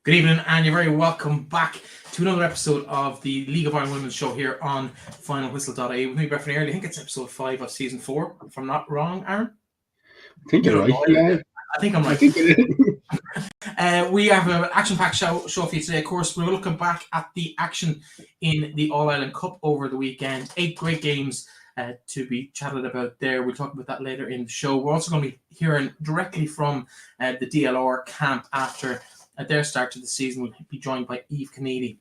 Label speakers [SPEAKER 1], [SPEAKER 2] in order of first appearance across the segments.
[SPEAKER 1] Good evening, and you're very welcome back to another episode of the League of Iron Women's show here on FinalWhistle.ie with me, Breifne, Earley. I think it's episode 5 of season 4, if I'm not wrong, Aaron.
[SPEAKER 2] I think you're right. Yeah.
[SPEAKER 1] I think I'm right. We have an action-packed show for you today. Of course, we're looking back at the action in the All-Ireland Cup over the weekend. 8 great games to be chatted about there. We'll talk about that later in the show. We're also going to be hearing directly from the DLR camp after at their start to the season. We'll be joined by Eve Kedi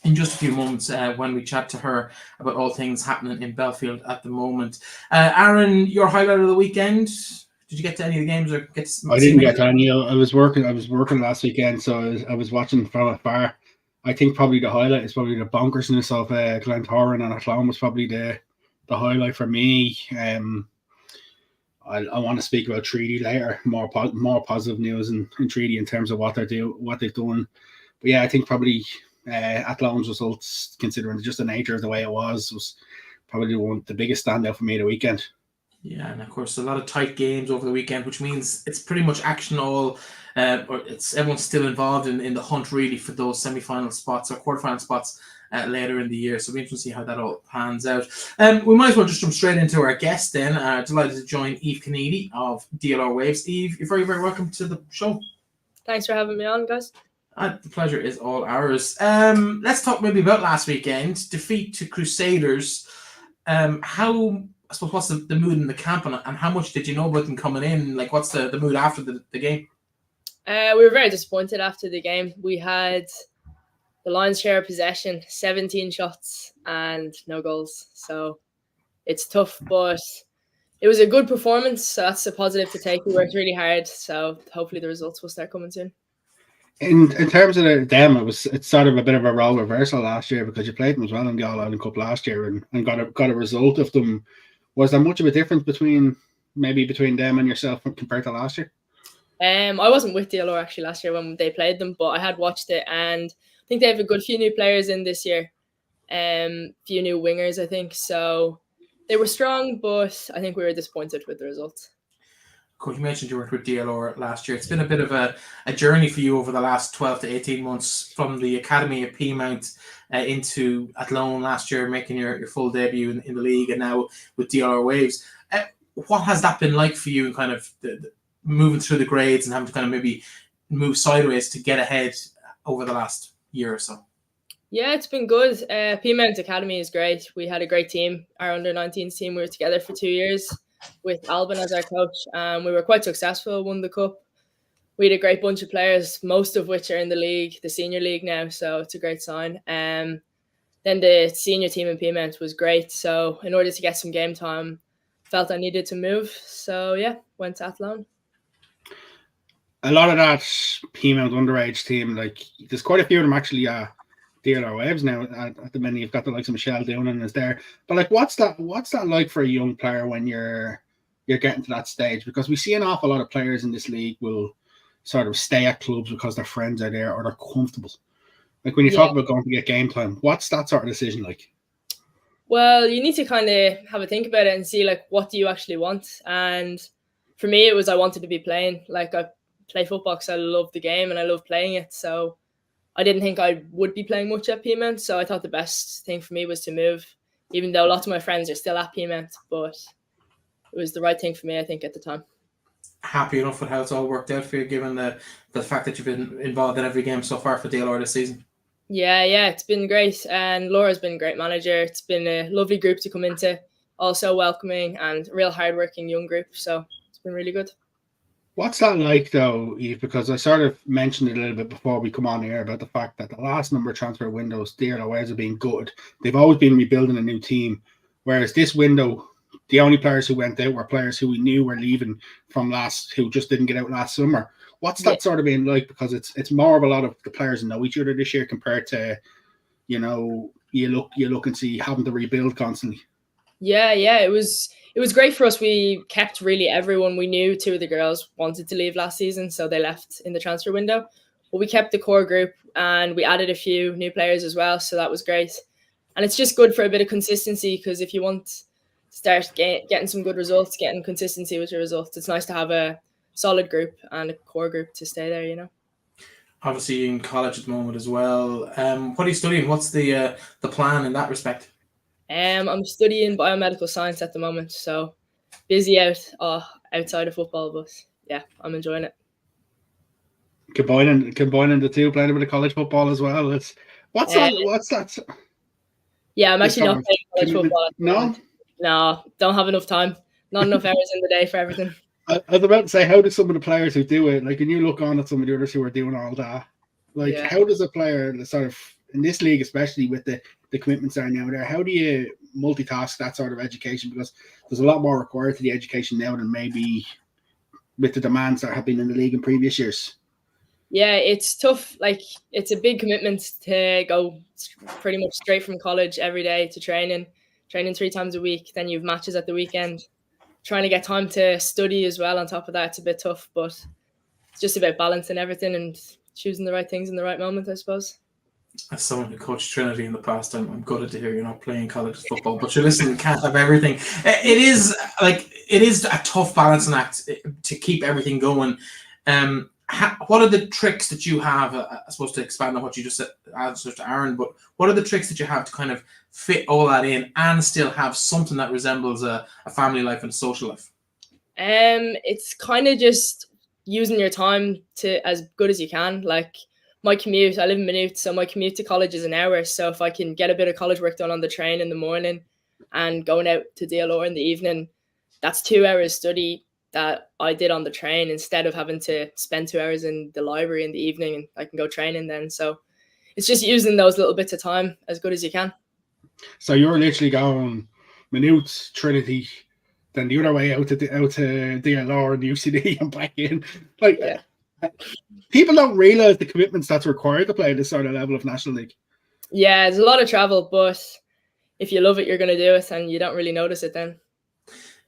[SPEAKER 1] in just a few moments when we chat to her about all things happening in Belfield at the moment. Aaron, your highlight of the weekend? Did you get to any of the games or get to?
[SPEAKER 2] I didn't get to any. I was working last weekend, so I was watching from afar. I think probably the highlight is probably the bonkersness of Glentoran and Athlone was probably the highlight for me. I want to speak about Treaty later, more positive news in Treaty in terms of what they've done. But yeah, I think probably Athlone's results, considering just the nature of the way it was probably the biggest standout for me the weekend.
[SPEAKER 1] Yeah, and of course a lot of tight games over the weekend, which means it's pretty much action all, or it's everyone's still involved in the hunt really for those semi-final spots or quarter-final spots later in the year. So we're interested to see how that all pans out. We might as well just jump straight into our guest then. Delighted to join Eve Kedi of DLR Waves. Eve, you're very, very welcome to the show.
[SPEAKER 3] Thanks for having me on, guys.
[SPEAKER 1] The pleasure is all ours. Let's talk maybe about last weekend. Defeat to Crusaders. What's the mood in the camp and how much did you know about them coming in? Like, what's the mood after the game?
[SPEAKER 3] We were very disappointed after the game. We had the lion's share of possession, 17 shots and no goals. So it's tough, but it was a good performance. So that's a positive to take. We worked really hard. So hopefully the results will start coming soon.
[SPEAKER 2] In terms of them, it's sort of a bit of a role reversal last year because you played them as well in the All-Ireland Cup last year and got a result of them. Was there much of a difference between them and yourself compared to last year?
[SPEAKER 3] I wasn't with DLR actually last year when they played them, but I had watched it and I think they have a good few new players in this year. Few new wingers, I think. So they were strong, but I think we were disappointed with the results.
[SPEAKER 1] Of course, you mentioned you worked with DLR last year. It's been a bit of a journey for you over the last 12 to 18 months from the academy at Peamount into Athlone last year, making your full debut in the league, and now with DLR Waves. What has that been like for you, kind of the moving through the grades and having to kind of maybe move sideways to get ahead over the last year or so?
[SPEAKER 3] Yeah, it's been good. Peamount Academy is great. We had a great team. Our under-19s team, we were together for 2 years with Alban as our coach. We were quite successful, won the cup. We had a great bunch of players, most of which are in the league, the senior league now, so it's a great sign. Then the senior team in Peamount was great. So in order to get some game time, felt I needed to move. So yeah, went to Athlone.
[SPEAKER 2] A lot of that Peamount underage team, like there's quite a few of them actually DLR Waves now at the minute. You've got the likes of Michelle Doonan is there. But like what's that like for a young player when you're getting to that stage? Because we see an awful lot of players in this league will sort of stay at clubs because their friends are there or they're comfortable. Like when you talk about going to get game time, what's that sort of decision like?
[SPEAKER 3] Well, you need to kind of have a think about it and see like what do you actually want. And for me, it was I wanted to be playing. Like I play football because I love the game and I love playing it. So I didn't think I would be playing much at Peamount. So I thought the best thing for me was to move, even though lots of my friends are still at Peamount. But it was the right thing for me, I think, at the time.
[SPEAKER 1] Happy enough with how it's all worked out for you, given the fact that you've been involved in every game so far for DLR this season?
[SPEAKER 3] Yeah, it's been great. And Laura's been a great manager. It's been a lovely group to come into, also welcoming and a real hardworking young group. So it's been really good.
[SPEAKER 2] What's that like though, Eve? Because I sort of mentioned it a little bit before we come on here about the fact that the last number of transfer windows, DLR Waves have been good. They've always been rebuilding a new team. Whereas this window, the only players who went out were players who we knew were leaving from who just didn't get out last summer. What's that sort of been like? Because it's more of a lot of the players know each other this year compared to, you look and see having to rebuild constantly.
[SPEAKER 3] Yeah, it was great for us. We kept really everyone we knew. 2 of the girls wanted to leave last season, so they left in the transfer window. But we kept the core group and we added a few new players as well, so that was great. And it's just good for a bit of consistency because if you want to start getting some good results, getting consistency with your results, it's nice to have a solid group and a core group to stay there, you know.
[SPEAKER 1] Obviously in college at the moment as well. What are you studying? What's the plan in that respect?
[SPEAKER 3] I'm studying biomedical science at the moment, so busy outside of football, but yeah, I'm enjoying it.
[SPEAKER 2] Combining the two, playing a bit of college football as well. What's that?
[SPEAKER 3] Yeah, I'm actually not playing college
[SPEAKER 2] commitment?
[SPEAKER 3] football at the moment. No, don't have enough time. Not enough hours in the day for everything.
[SPEAKER 2] I was about to say, how do some of the players who do it, like, when you look on at some of the others who are doing all that, like, how does a player sort of, in this league, especially with the commitments that are now there, how do you multitask that sort of education? Because there's a lot more required to the education now than maybe with the demands that have been in the league in previous years.
[SPEAKER 3] Yeah, it's tough. Like, it's a big commitment to go pretty much straight from college every day to training 3 times a week. Then you have matches at the weekend. Trying to get time to study as well on top of that, it's a bit tough, but it's just about balancing everything and choosing the right things in the right moment, I suppose.
[SPEAKER 1] As someone who coached Trinity in the past, I'm gutted to hear you're not playing college football, but you listen, you can't have everything. It is a tough balancing act to keep everything going. What are the tricks that you have, I suppose, to expand on what you just said, answer to Aaron, but what are the tricks that you have to kind of fit all that in and still have something that resembles a family life and a social life?
[SPEAKER 3] It's kind of just using your time to as good as you can. Like, my commute, I live in Maynooth, so my commute to college is an hour. So if I can get a bit of college work done on the train in the morning and going out to DLR in the evening, that's 2 hours study that I did on the train instead of having to spend 2 hours in the library in the evening, and I can go training then. So it's just using those little bits of time as good as you can.
[SPEAKER 2] So you're literally going Maynooth, Trinity, then the other way out to DLR and UCD and back in. Like,
[SPEAKER 3] yeah.
[SPEAKER 2] People don't realise the commitments that's required to play this sort of level of National League.
[SPEAKER 3] Yeah, there's a lot of travel, but if you love it, you're going to do it, and you don't really notice it then.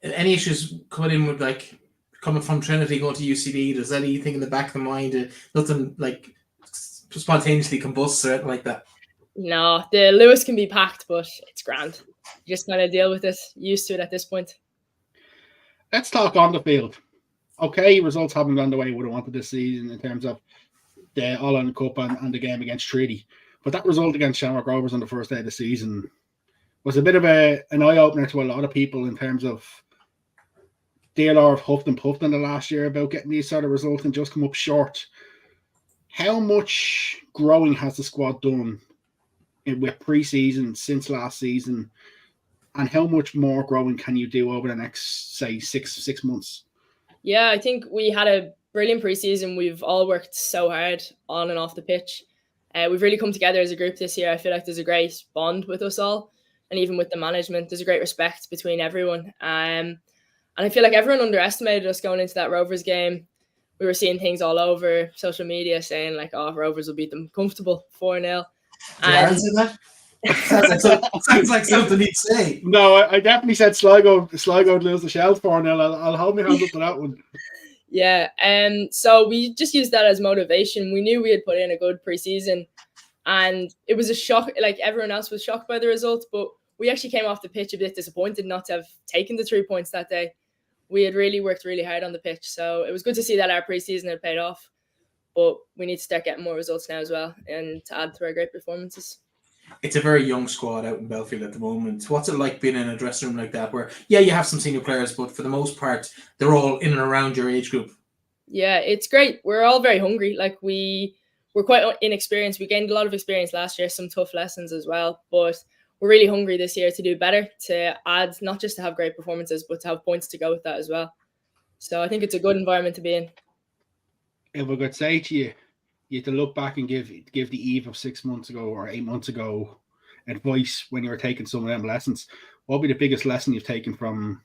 [SPEAKER 1] Any issues coming in with, like, coming from Trinity going to UCD? Does anything in the back of the mind, nothing like spontaneously combusts or anything like that?
[SPEAKER 3] No, the Lewis can be packed, but it's grand. You just kind of deal with it, used to it at this point.
[SPEAKER 2] Let's talk on the field. Okay, results haven't gone the way we would have wanted this season in terms of the All-Ireland Cup and the game against Treaty. But that result against Shamrock Rovers on the first day of the season was a bit of an eye-opener to a lot of people in terms of DLR have huffed and puffed in the last year about getting these sort of results and just come up short. How much growing has the squad done with pre-season since last season, and how much more growing can you do over the next, say, six months?
[SPEAKER 3] Yeah, I think we had a brilliant pre-season. We've all worked so hard on and off the pitch. We've really come together as a group this year. I feel like there's a great bond with us all, and even with the management, there's a great respect between everyone. And I feel like everyone underestimated us going into that Rovers game. We were seeing things all over social media saying, like, oh, Rovers will beat them comfortable 4-0.
[SPEAKER 1] Did Aaron say that? Sounds like something he'd say.
[SPEAKER 2] No, I definitely said Sligo would lose the Shells 4-0. I'll hold my hands up to that one.
[SPEAKER 3] Yeah, so we just used that as motivation. We knew we had put in a good pre-season, and it was a shock. Like, everyone else was shocked by the result, but we actually came off the pitch a bit disappointed not to have taken the 3 points that day. We had really worked really hard on the pitch, so it was good to see that our pre-season had paid off. But we need to start getting more results now as well, and to add to our great performances.
[SPEAKER 1] It's a very young squad out in Belfield at the moment. What's it like being in a dressing room like that where, yeah, you have some senior players, but for the most part, they're all in and around your age group?
[SPEAKER 3] Yeah, it's great. We're all very hungry. Like, we're quite inexperienced. We gained a lot of experience last year, some tough lessons as well, but we're really hungry this year to do better, to add, not just to have great performances, but to have points to go with that as well. So I think it's a good environment to be in.
[SPEAKER 2] If I could say to you, you have to look back and give the Eve of 6 months ago or 8 months ago advice when you were taking some of them lessons, what would be the biggest lesson you've taken from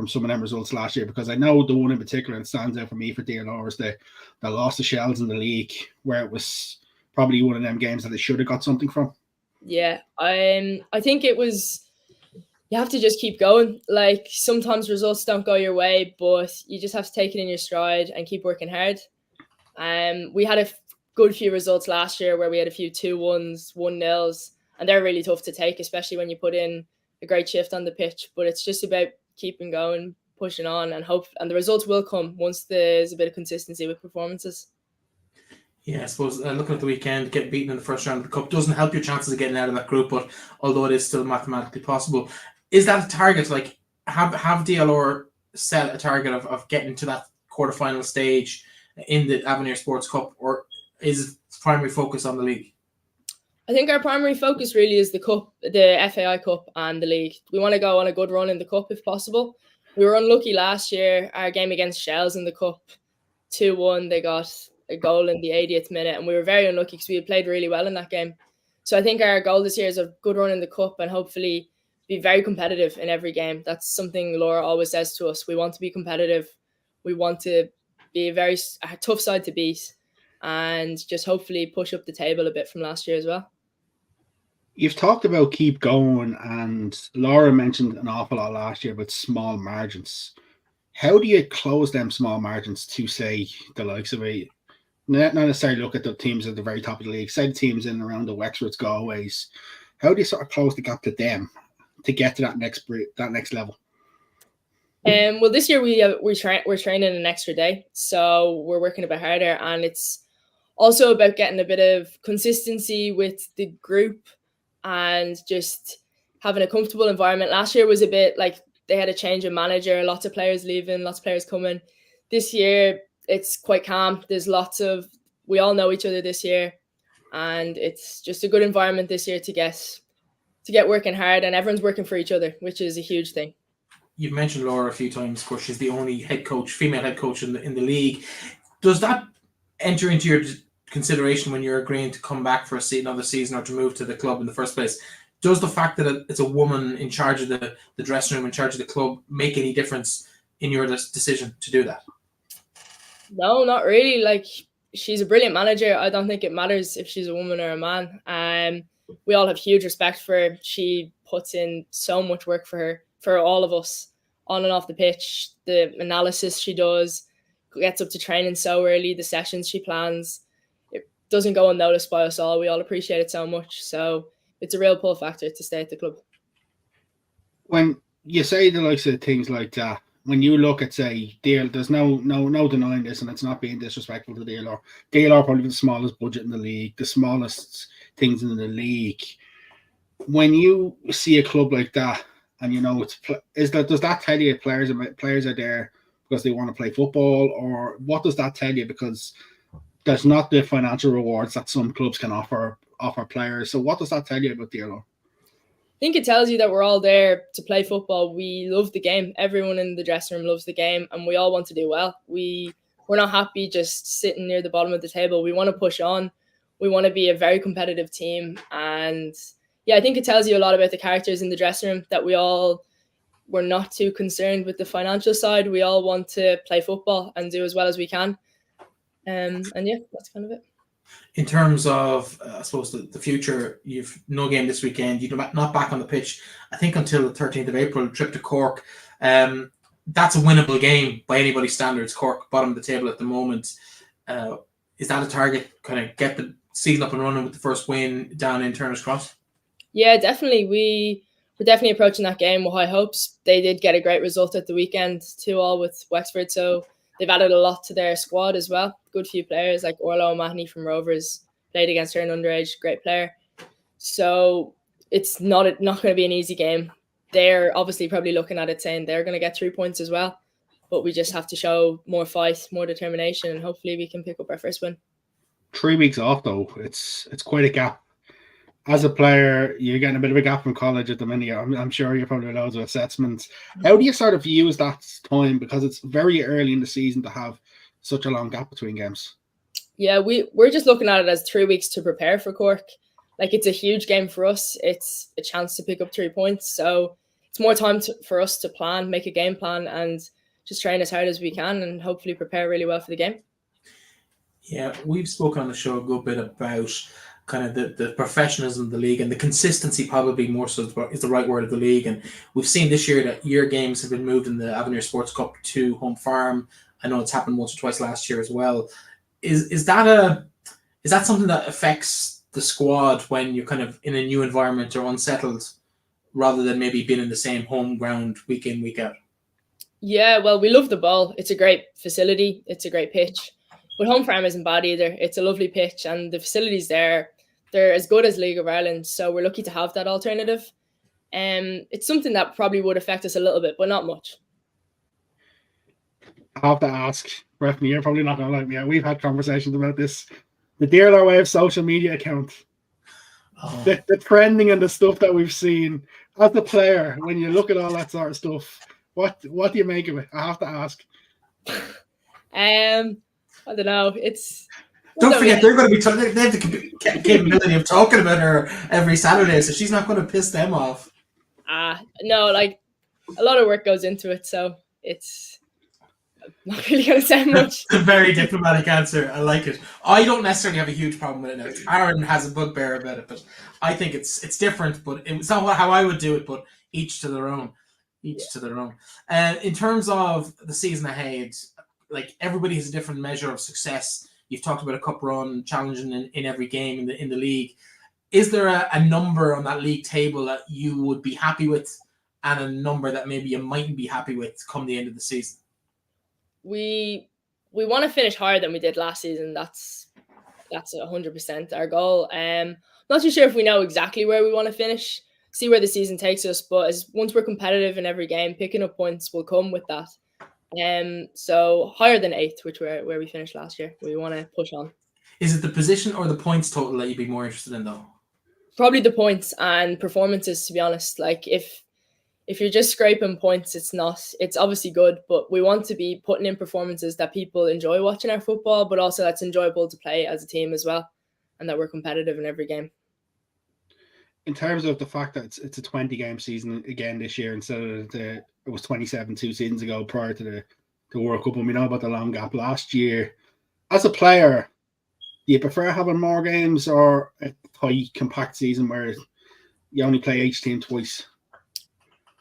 [SPEAKER 2] some of them results last year? Because I know the one in particular that stands out for me for DLR is the loss to Shells in the league, where it was probably one of them games that they should have got something from.
[SPEAKER 3] Yeah, I think it was, you have to just keep going. Like, sometimes results don't go your way, but you just have to take it in your stride and keep working hard. We had a good few results last year where we had a few 2-1s, 1-0s, and they're really tough to take, especially when you put in a great shift on the pitch. But it's just about keeping going, pushing on, and the results will come once there's a bit of consistency with performances.
[SPEAKER 1] Yeah, I suppose looking at the weekend, getting beaten in the first round of the Cup doesn't help your chances of getting out of that group, but although it is still mathematically possible, is that a target? Like, have DLR set a target of getting to that quarterfinal stage in the Avenir Sports Cup, or is primary focus on the league?
[SPEAKER 3] I think our primary focus really is the Cup, the FAI Cup and the league. We want to go on a good run in the Cup if possible. We were unlucky last year. Our game against Shells in the Cup, 2-1, they got a goal in the 80th minute, and we were very unlucky because we had played really well in that game. So I think our goal this year is a good run in the Cup and hopefully be very competitive in every game. That's something Laura always says to us. We want to be competitive. We want to be a tough side to beat, and just hopefully push up the table a bit from last year as well.
[SPEAKER 2] You've talked about keep going, and Laura mentioned an awful lot last year about small margins. How do you close them small margins to, say, the likes of not necessarily look at the teams at the very top of the league, say the teams in and around the Wexfords, Galways? How do you sort of close the gap to them to get to that next level?
[SPEAKER 3] Well, this year we're training an extra day, so we're working a bit harder, and it's also about getting a bit of consistency with the group and just having a comfortable environment. Last year was a bit like they had a change of manager, lots of players leaving, lots of players coming. This year it's quite calm. We all know each other this year, and it's just a good environment this year to get working hard, and everyone's working for each other, which is a huge thing.
[SPEAKER 1] You've mentioned Laura a few times. Of course, she's the only female head coach in the league. Does that enter into your consideration when you're agreeing to come back for another season or to move to the club in the first place? Does the fact that it's a woman in charge of the dressing room, in charge of the club, make any difference in your decision to do that?
[SPEAKER 3] No, not really. Like, she's a brilliant manager. I don't think it matters if she's a woman or a man. We all have huge respect for her. She puts in so much work for all of us, on and off the pitch. The analysis she does, gets up to training so early, the sessions she plans, it doesn't go unnoticed by us all. We all appreciate it so much. So it's a real pull factor to stay at the club.
[SPEAKER 2] When you say the likes of things like that, when you look at, say, there's no denying this, and it's not being disrespectful to DLR. DLR probably the smallest budget in the league, the smallest things in the league. When you see a club like that, and you know does that tell you players are there because they want to play football, or what does that tell you? Because there's not the financial rewards that some clubs can offer players. So what does that tell you about DLR?
[SPEAKER 3] I think it tells you that we're all there to play football. We love the game. Everyone in the dressing room loves the game, and we all want to do well. We're not happy just sitting near the bottom of the table. We want to push on. We want to be a very competitive team. And yeah, I think it tells you a lot about the characters in the dressing room, that we're not too concerned with the financial side. We all want to play football and do as well as we can. And yeah, that's kind of it.
[SPEAKER 1] In terms of, I suppose, the future, you've no game this weekend. You're not back on the pitch, I think, until the 13th of April, trip to Cork. That's a winnable game by anybody's standards. Cork, bottom of the table at the moment. Is that a target? Kind of get the season up and running with the first win down in Turner's Cross? Yeah,
[SPEAKER 3] definitely. We're definitely approaching that game with high hopes. They did get a great result at the weekend, 2-2 with Wexford, so they've added a lot to their squad as well. Good few players like O'Mahony from Rovers played against her in underage, great player. So it's not going to be an easy game. They're obviously probably looking at it saying they're going to get 3 points as well, but we just have to show more fight, more determination, and hopefully we can pick up our first win.
[SPEAKER 2] 3 weeks off though, it's quite a gap. As a player, you're getting a bit of a gap from college at the minute. I'm sure you're probably loads of assessments. How do you sort of use that time? Because it's very early in the season to have such a long gap between games.
[SPEAKER 3] Yeah, we're just looking at it as 3 weeks to prepare for Cork. Like, it's a huge game for us. It's a chance to pick up 3 points. So it's more time for us to plan, make a game plan, and just train as hard as we can and hopefully prepare really well for the game.
[SPEAKER 1] Yeah, we've spoken on the show a good bit about kind of the professionalism of the league, and the consistency probably more so is the right word of the league. And we've seen this year that your games have been moved in the Avenir Sports Cup to home farm. I know it's happened once or twice last year as well. Is that something that affects the squad when you're kind of in a new environment or unsettled, rather than maybe being in the same home ground week in, week out?
[SPEAKER 3] Yeah, well, we love the ball. It's a great facility. It's a great pitch. But home farm isn't bad either. It's a lovely pitch, and the facilities there, they're as good as League of Ireland. So we're lucky to have that alternative. It's something that probably would affect us a little bit, but not much.
[SPEAKER 2] I have to ask, Breifne, you're probably not going to like me. We've had conversations about this. The DLR Wave social media account, the trending and the stuff that we've seen. As a player, when you look at all that sort of stuff, what do you make of it? I have to ask.
[SPEAKER 3] I don't know.
[SPEAKER 1] Don't forget, they're going to be. They have the capability of talking about her every Saturday, so she's not going to piss them off.
[SPEAKER 3] No, like a lot of work goes into it, so it's not really going to say much.
[SPEAKER 1] A very diplomatic answer. I like it. I don't necessarily have a huge problem with it now. Aaron has a bugbear about it, but I think it's different. But it's not how I would do it. But each to their own. To their own. In terms of the season ahead, like everybody has a different measure of success. You've talked about a cup run, challenging in every game in the league. Is there a number on that league table that you would be happy with, and a number that maybe you mightn't be happy with come the end of the season?
[SPEAKER 3] We want to finish higher than we did last season. That's 100% our goal. Not too sure if we know exactly where we want to finish. See where the season takes us, but once we're competitive in every game, picking up points will come with that. So higher than 8th, which where we finished last year. We want to push on. Is
[SPEAKER 1] it the position or the points total that you'd be more interested in, though?
[SPEAKER 3] Probably the points and performances, to be honest. Like if you're just scraping points, it's obviously good, but we want to be putting in performances that people enjoy watching our football, but also that's enjoyable to play as a team as well, and that we're competitive in every game.
[SPEAKER 2] In terms of the fact that it's a 20-game season again this year instead of it was 27 2 seasons ago prior to the World Cup, and we know about the long gap last year. As a player, do you prefer having more games or a tight, compact season where you only play each team twice?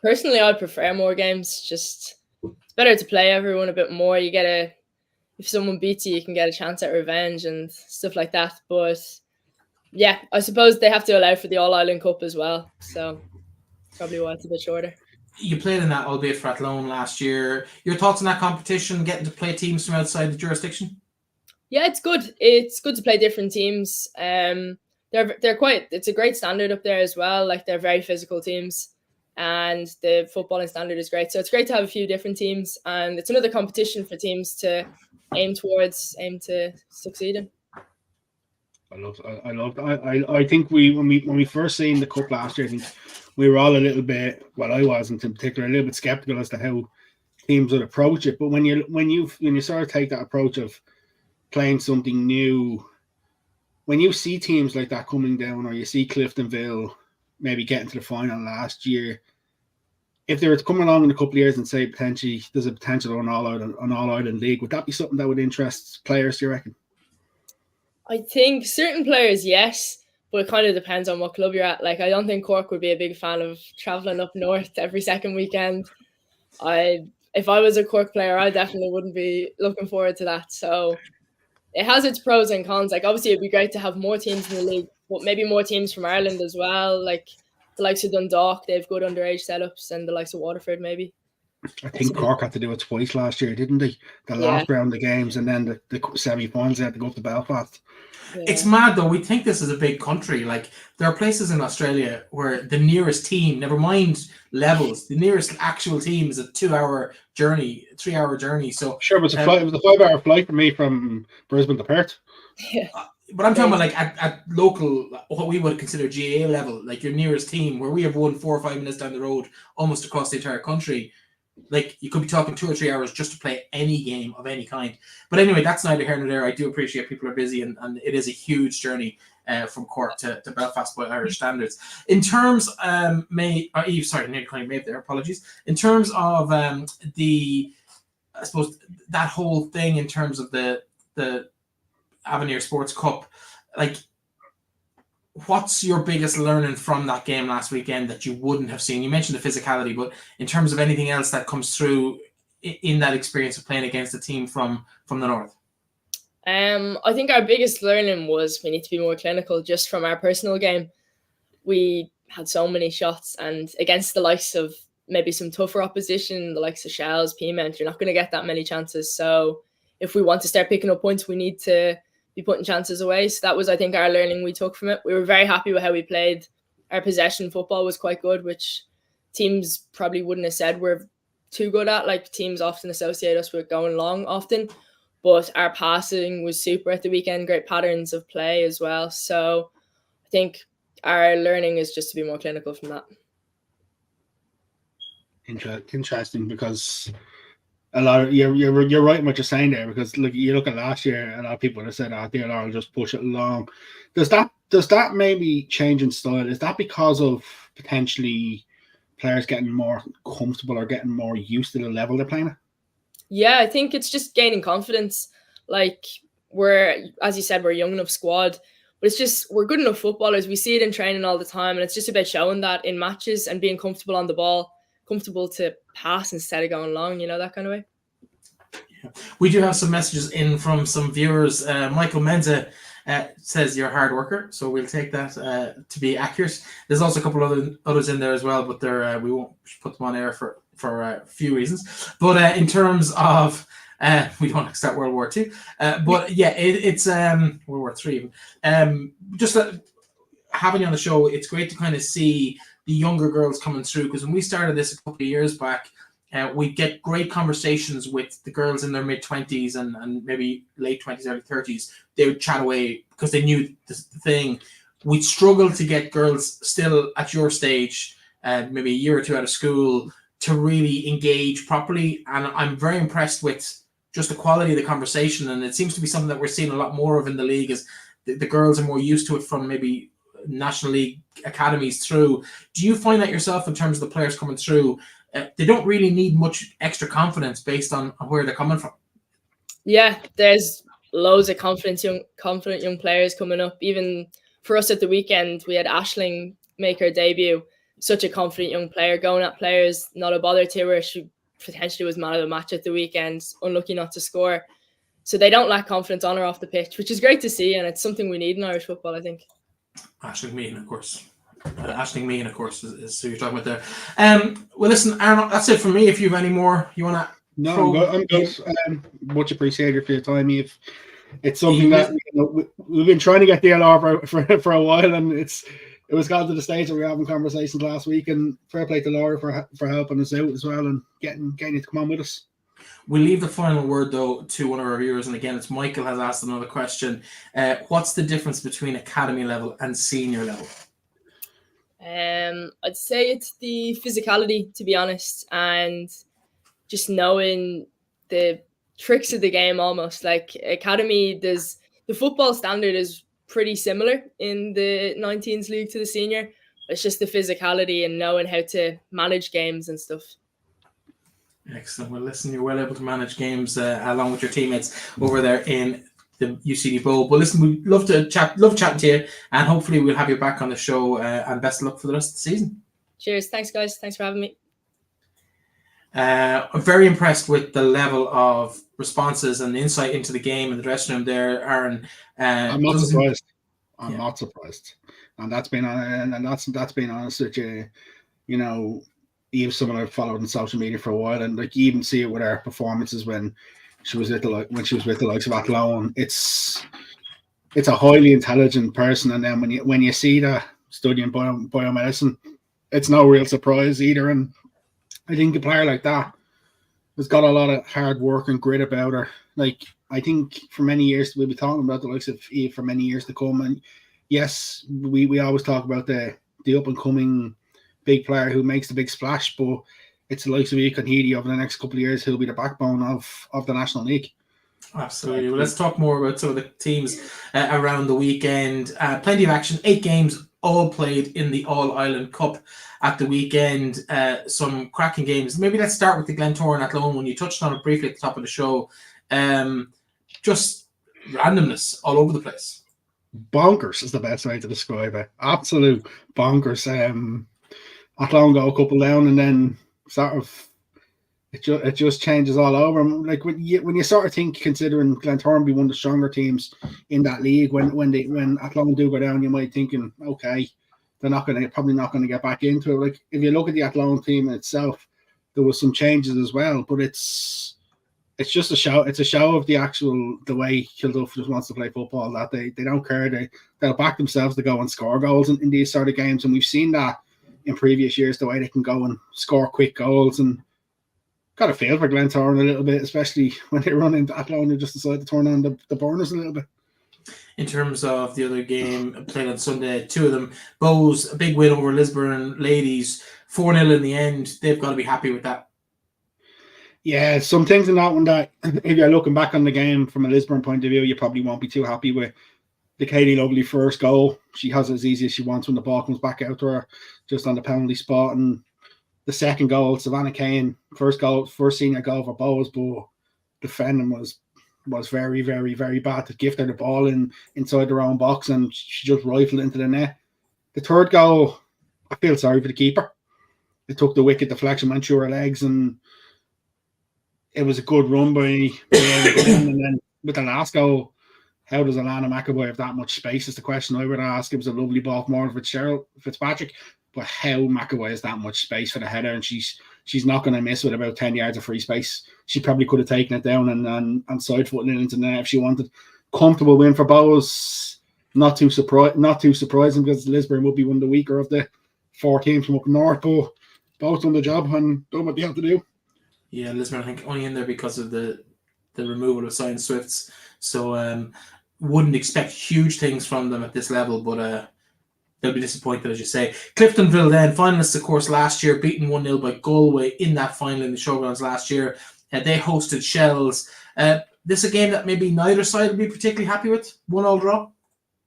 [SPEAKER 3] Personally, I prefer more games. Just it's better to play everyone a bit more. You get if someone beats you, you can get a chance at revenge and stuff like that. But yeah, I suppose they have to allow for the All-Ireland Cup as well. So probably why it's a bit shorter.
[SPEAKER 1] You played in that, albeit for Athlone last year. Your thoughts on that competition, getting to play teams from outside the jurisdiction?
[SPEAKER 3] Yeah, it's good. It's good to play different teams. It's a great standard up there as well. Like they're very physical teams, and the footballing standard is great. So it's great to have a few different teams, and it's another competition for teams to aim to succeed in.
[SPEAKER 2] I think when we first seen the cup last year, I think we were all a little bit, well, I wasn't in particular, a little bit skeptical as to how teams would approach it. But when you sort of take that approach of playing something new, when you see teams like that coming down, or you see Cliftonville maybe getting to the final last year, if they were to come along in a couple of years and say potentially there's a potential on All Ireland League, would that be something that would interest players, do you reckon?
[SPEAKER 3] I think certain players, yes, but it kind of depends on what club you're at. Like, I don't think Cork would be a big fan of travelling up north every second weekend. If I was a Cork player, I definitely wouldn't be looking forward to that. So it has its pros and cons. Like, obviously, it'd be great to have more teams in the league, but maybe more teams from Ireland as well. Like the likes of Dundalk, they have good underage setups, and the likes of Waterford, maybe.
[SPEAKER 2] I think Cork had to do it twice last year, didn't they? The last round of the games, and then the semi-finals, they had to go up to Belfast.
[SPEAKER 1] Yeah. It's mad, though. We think this is a big country. Like, there are places in Australia where the nearest team, never mind levels, the nearest actual team is a 2-hour journey, 3-hour journey. So
[SPEAKER 2] sure, it was a 5-hour flight for me from Brisbane to Perth.
[SPEAKER 3] Yeah.
[SPEAKER 1] But I'm talking about like at local, what we would consider GAA level, like your nearest team, where we have one 4 or 5 minutes down the road, almost across the entire country. Like, you could be talking 2 or 3 hours just to play any game of any kind. But anyway, that's neither here nor there. I do appreciate people are busy, and it is a huge journey from Cork to Belfast by Irish standards. In terms, Eve, sorry, nearly calling Maeve there, apologies. In terms of I suppose, that whole thing in terms of the Avenir Sports Cup, like, what's your biggest learning from that game last weekend that you wouldn't have seen? You mentioned the physicality, but in terms of anything else that comes through in that experience of playing against a team from the north?
[SPEAKER 3] I think our biggest learning was we need to be more clinical. Just from our personal game, we had so many shots, and against the likes of maybe some tougher opposition, the likes of Shells, Peamount, you're not going to get that many chances. So if we want to start picking up points, we need to be putting chances away. So that was, I think, our learning we took from it. We were very happy with how we played. Our possession football was quite good, which teams probably wouldn't have said we're too good at. Like, teams often associate us with going long often, but our passing was super at the weekend, great patterns of play as well. So I think our learning is just to be more clinical from that.
[SPEAKER 2] Interesting, because a lot of you're right in what you're saying there, because look, you look at last year, a lot of people have said, DLR will just push it along. Does that maybe change in style? Is that because of potentially players getting more comfortable or getting more used to the level they're playing at?
[SPEAKER 3] Yeah, I think it's just gaining confidence. Like, as you said, we're a young enough squad, but it's just, we're good enough footballers. We see it in training all the time, and it's just about showing that in matches and being comfortable on the ball, comfortable to pass instead of going long, that kind of way.
[SPEAKER 1] Yeah. We do have some messages in from some viewers. Michael Menza says you're a hard worker, so we'll take that to be accurate. There's also a couple of others in there as well, but they're we won't put them on air for a few reasons. But in terms of we don't want to start World War II, but yeah, it's World War III even. Just having you on the show, it's great to kind of see the younger girls coming through, because when we started this a couple of years back, we get great conversations with the girls in their mid-20s and maybe late 20s, early 30s. They would chat away because they knew the thing. We'd struggle to get girls still at your stage, maybe a year or two out of school, to really engage properly. And I'm very impressed with just the quality of the conversation. And it seems to be something that we're seeing a lot more of in the league, as the girls are more used to it from maybe National League academies through. Do you find that yourself in terms of the players coming through? They don't really need much extra confidence based on where they're coming from.
[SPEAKER 3] Yeah, there's loads of confident young players coming up. Even for us at the weekend, we had Athlone make her debut. Such a confident young player, going at players, not a bother to her. She potentially was man of the match at the weekend, unlucky not to score. So they don't lack confidence on or off the pitch, which is great to see, and it's something we need in Irish football, I think.
[SPEAKER 1] Athlone Meehan, of course. Is who you're talking about there. Well, listen, Aaron, that's it for me. If you have any more you want to...
[SPEAKER 2] No, I'm good. Much appreciated for your time, Eve. It's something that we've been trying to get DLR for a while, and it was gotten to the stage that we were having conversations last week, and fair play to Laura for helping us out as well and getting you to come on with us.
[SPEAKER 1] We'll leave the final word, though, to one of our viewers, and again, it's Michael has asked another question. What's the difference between academy level and senior level?
[SPEAKER 3] I'd say it's the physicality, to be honest, and just knowing the tricks of the game almost. Like, academy, the football standard is pretty similar in the 19s league to the senior. It's just the physicality and knowing how to manage games and stuff.
[SPEAKER 1] Excellent. Well, listen, you're well able to manage games along with your teammates over there in the UCD Bowl. But listen, we'd love chatting to you, and hopefully we'll have you back on the show, and best of luck for the rest of the season.
[SPEAKER 3] Cheers. Thanks, guys. Thanks for having me.
[SPEAKER 1] I'm very impressed with the level of responses and insight into the game in the dressing room there, Aaron.
[SPEAKER 2] I'm not surprised. I'm not surprised, and that's been honest with you. Eve, someone I've followed on social media for a while, and like, you even see it with her performances when she was with the likes of Athlone. It's a highly intelligent person, and then when you see that studying biomedicine, it's no real surprise either. And I think a player like that has got a lot of hard work and grit about her. Like, I think for many years we'll be talking about the likes of Eve for many years to come. And yes, we always talk about the up and coming big player who makes the big splash, but it's the likes of Eve Kedi over the next couple of years who'll be the backbone of the National League.
[SPEAKER 1] Absolutely. Well, let's talk more about some of the teams around the weekend. Plenty of action. 8 games, all played in the All-Ireland Cup at the weekend. Some cracking games. Maybe let's start with the Glentoran Athlone one. You touched on it briefly at the top of the show. Just randomness all over the place.
[SPEAKER 2] Bonkers is the best way to describe it. Absolute bonkers. Athlone go a couple down, and then sort of it just changes all over. Like, when you sort of think, considering Glentoran be one of the stronger teams in that league, when Athlone do go down, you might thinking, okay, they're probably not going to get back into it. Like if you look at the Athlone team itself, there was some changes as well, but it's just a show. It's a show of the way Kildare just wants to play football. That they don't care. They'll back themselves to go and score goals in these sort of games, and we've seen that in previous years, the way they can go and score quick goals. And got a feel for Glentoran a little bit, especially when they run into Athlone and just decide to turn on the burners a little bit.
[SPEAKER 1] In terms of the other game played on Sunday, two of them, Bows, a big win over Lisburn ladies, 4-0 in the end. They've got to be happy with that.
[SPEAKER 2] Yeah, some things in that one that, if you're looking back on the game from a Lisburn point of view, you probably won't be too happy with. The Katie Lovely first goal, she has it as easy as she wants when the ball comes back out to her, just on the penalty spot. And the second goal, Savannah Kane, first senior goal for Bows, but defending was very, very, very bad to gift her the ball inside their own box, and she just rifled into the net. The third goal, I feel sorry for the keeper. It took the wicket deflection, went through her legs, and it was a good run by and then with the last goal, how does Alana McAvoy have that much space is the question I would ask. It was a lovely ball from Maura Fitzpatrick, but how McAvoy has that much space for the header, and she's not going to miss with about 10 yards of free space. She probably could have taken it down and side footing it into the net if she wanted. Comfortable win for Bows. Not too surprising because Lisburn would be one of the weaker of the 4 teams from up north, but both done the job and done what they have to do.
[SPEAKER 1] Yeah, Lisburn, I think, only in there because of the removal of Science Swifts. So wouldn't expect huge things from them at this level, but they'll be disappointed, as you say. Cliftonville then, finalists, of course, last year, beaten 1-0 by Galway in that final in the showgrounds last year. They hosted Shells. This is a game that maybe neither side would be particularly happy with. 1-1 draw.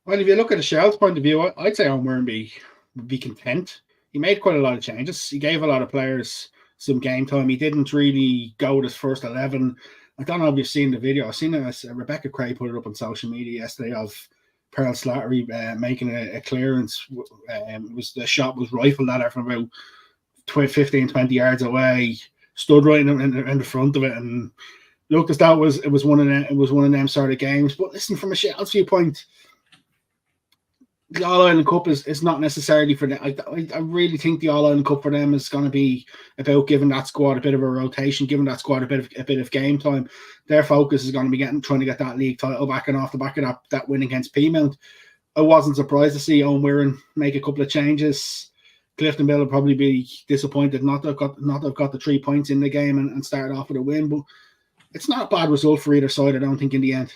[SPEAKER 2] Well, if you look at the Shells' point of view, I'd say Owen Wernby would be content. He made quite a lot of changes. He gave a lot of players some game time. He didn't really go with his first 11. I don't know if you've seen the video. I've seen it as Rebecca Cray put it up on social media yesterday of Pearl Slattery making a clearance. The shot was rifled at her from about 15, 20 yards away, stood right in the front of it, and looked as though it was one of them sort of games. But listen, from a Shells viewpoint, the All-Ireland Cup is not necessarily for them. I really think the All-Ireland Cup for them is going to be about giving that squad a bit of a rotation, giving that squad a bit of game time. Their focus is going to be trying to get that league title back, and off the back of that win against Peamount. I wasn't surprised to see Owen Wirren make a couple of changes. Cliftonville will probably be disappointed not to have got the 3 points in the game and started off with a win, but it's not a bad result for either side, I don't think, in the end.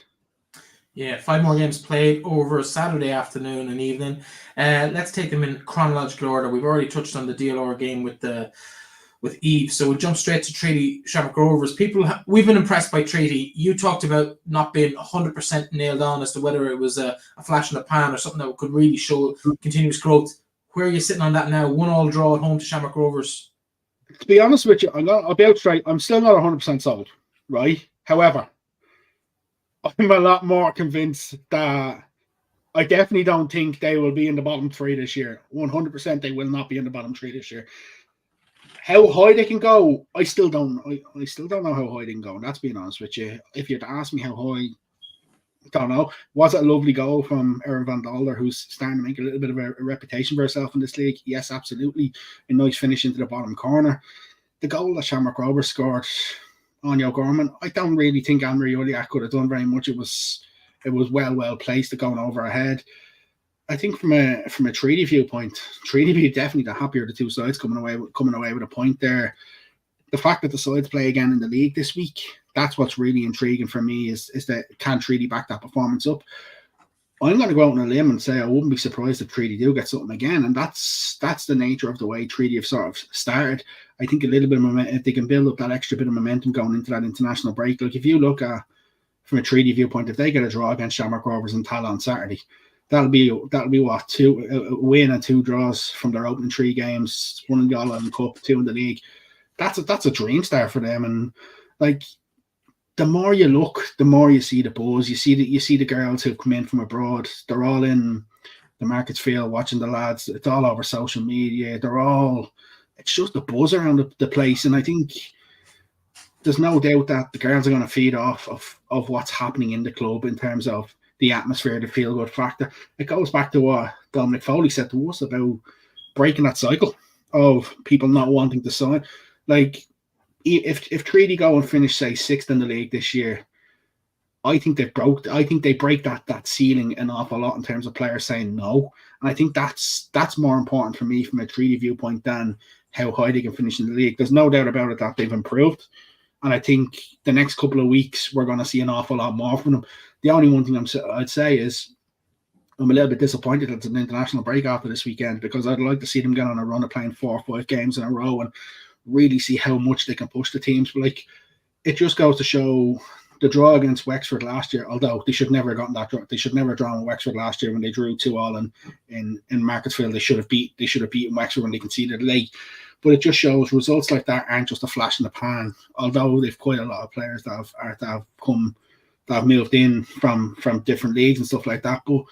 [SPEAKER 1] Yeah, 5 more games played over Saturday afternoon and evening. Let's take them in chronological order. We've already touched on the DLR game with Eve, so we'll jump straight to Treaty Shamrock Rovers. We've been impressed by Treaty. You talked about not being 100% nailed on as to whether it was a flash in the pan or something that could really show continuous growth. Where are you sitting on that now? 1-1 draw at home to Shamrock Rovers. To
[SPEAKER 2] be honest with you, I'll be out straight. I'm still not 100% sold, right? However, I'm a lot more convinced that I definitely don't think they will be in the bottom 3 this year. 100% they will not be in the bottom 3 this year. How high they can go, I still don't know how high they can go. And that's being honest with you. If you'd ask me how high, I don't know. Was it a lovely goal from Erin Van Dolder, who's starting to make a little bit of a reputation for herself in this league? Yes, absolutely. A nice finish into the bottom corner. The goal that Shamrock Rovers scored on O'Gorman, I don't really think Anne-Marie Uliak could have done very much. It was well placed, going over her head. I think from a Treaty viewpoint, Treaty be definitely the happier of the two sides coming away with a point there. The fact that the sides play again in the league this week, that's what's really intriguing for me is that can Treaty back that performance up? I'm going to go out on a limb and say I wouldn't be surprised if Treaty do get something again, and that's the nature of the way Treaty have sort of started. I think a little bit of momentum, if they can build up that extra bit of momentum going into that international break. Like if you look at from a Treaty viewpoint, if they get a draw against Shamrock Rovers and Tala on Saturday, that'll be what, a win and 2 draws from their opening 3 games, 1 in the All-Ireland Cup, 2 in the league. That's a dream start for them, and like. The more you look, the more you see the buzz. You see the girls who've come in from abroad. They're all in the Markets Field watching the lads. It's all over social media. It's just a buzz around the place. And I think there's no doubt that the girls are going to feed off of what's happening in the club in terms of the atmosphere, the feel-good factor. It goes back to what Dominic Foley said to us about breaking that cycle of people not wanting to sign. Like, if Treaty go and finish, say, 6th in the league this year, I think they break that ceiling an awful lot in terms of players saying no. And I think that's more important for me from a Treaty viewpoint than how high they can finish in the league. There's no doubt about it that they've improved. And I think the next couple of weeks, we're going to see an awful lot more from them. The only one thing I'd say is I'm a little bit disappointed it's an international break after this weekend, because I'd like to see them get on a run of playing 4 or 5 games in a row and really see how much they can push the teams. But like, it just goes to show the draw against Wexford last year, although they should never have gotten that draw. They should never have drawn Wexford last year when they drew 2-2 in Marketsfield. They should have beaten Wexford when they conceded late. But it just shows results like that aren't just a flash in the pan. Although they've quite a lot of players that have moved in from different leagues and stuff like that. But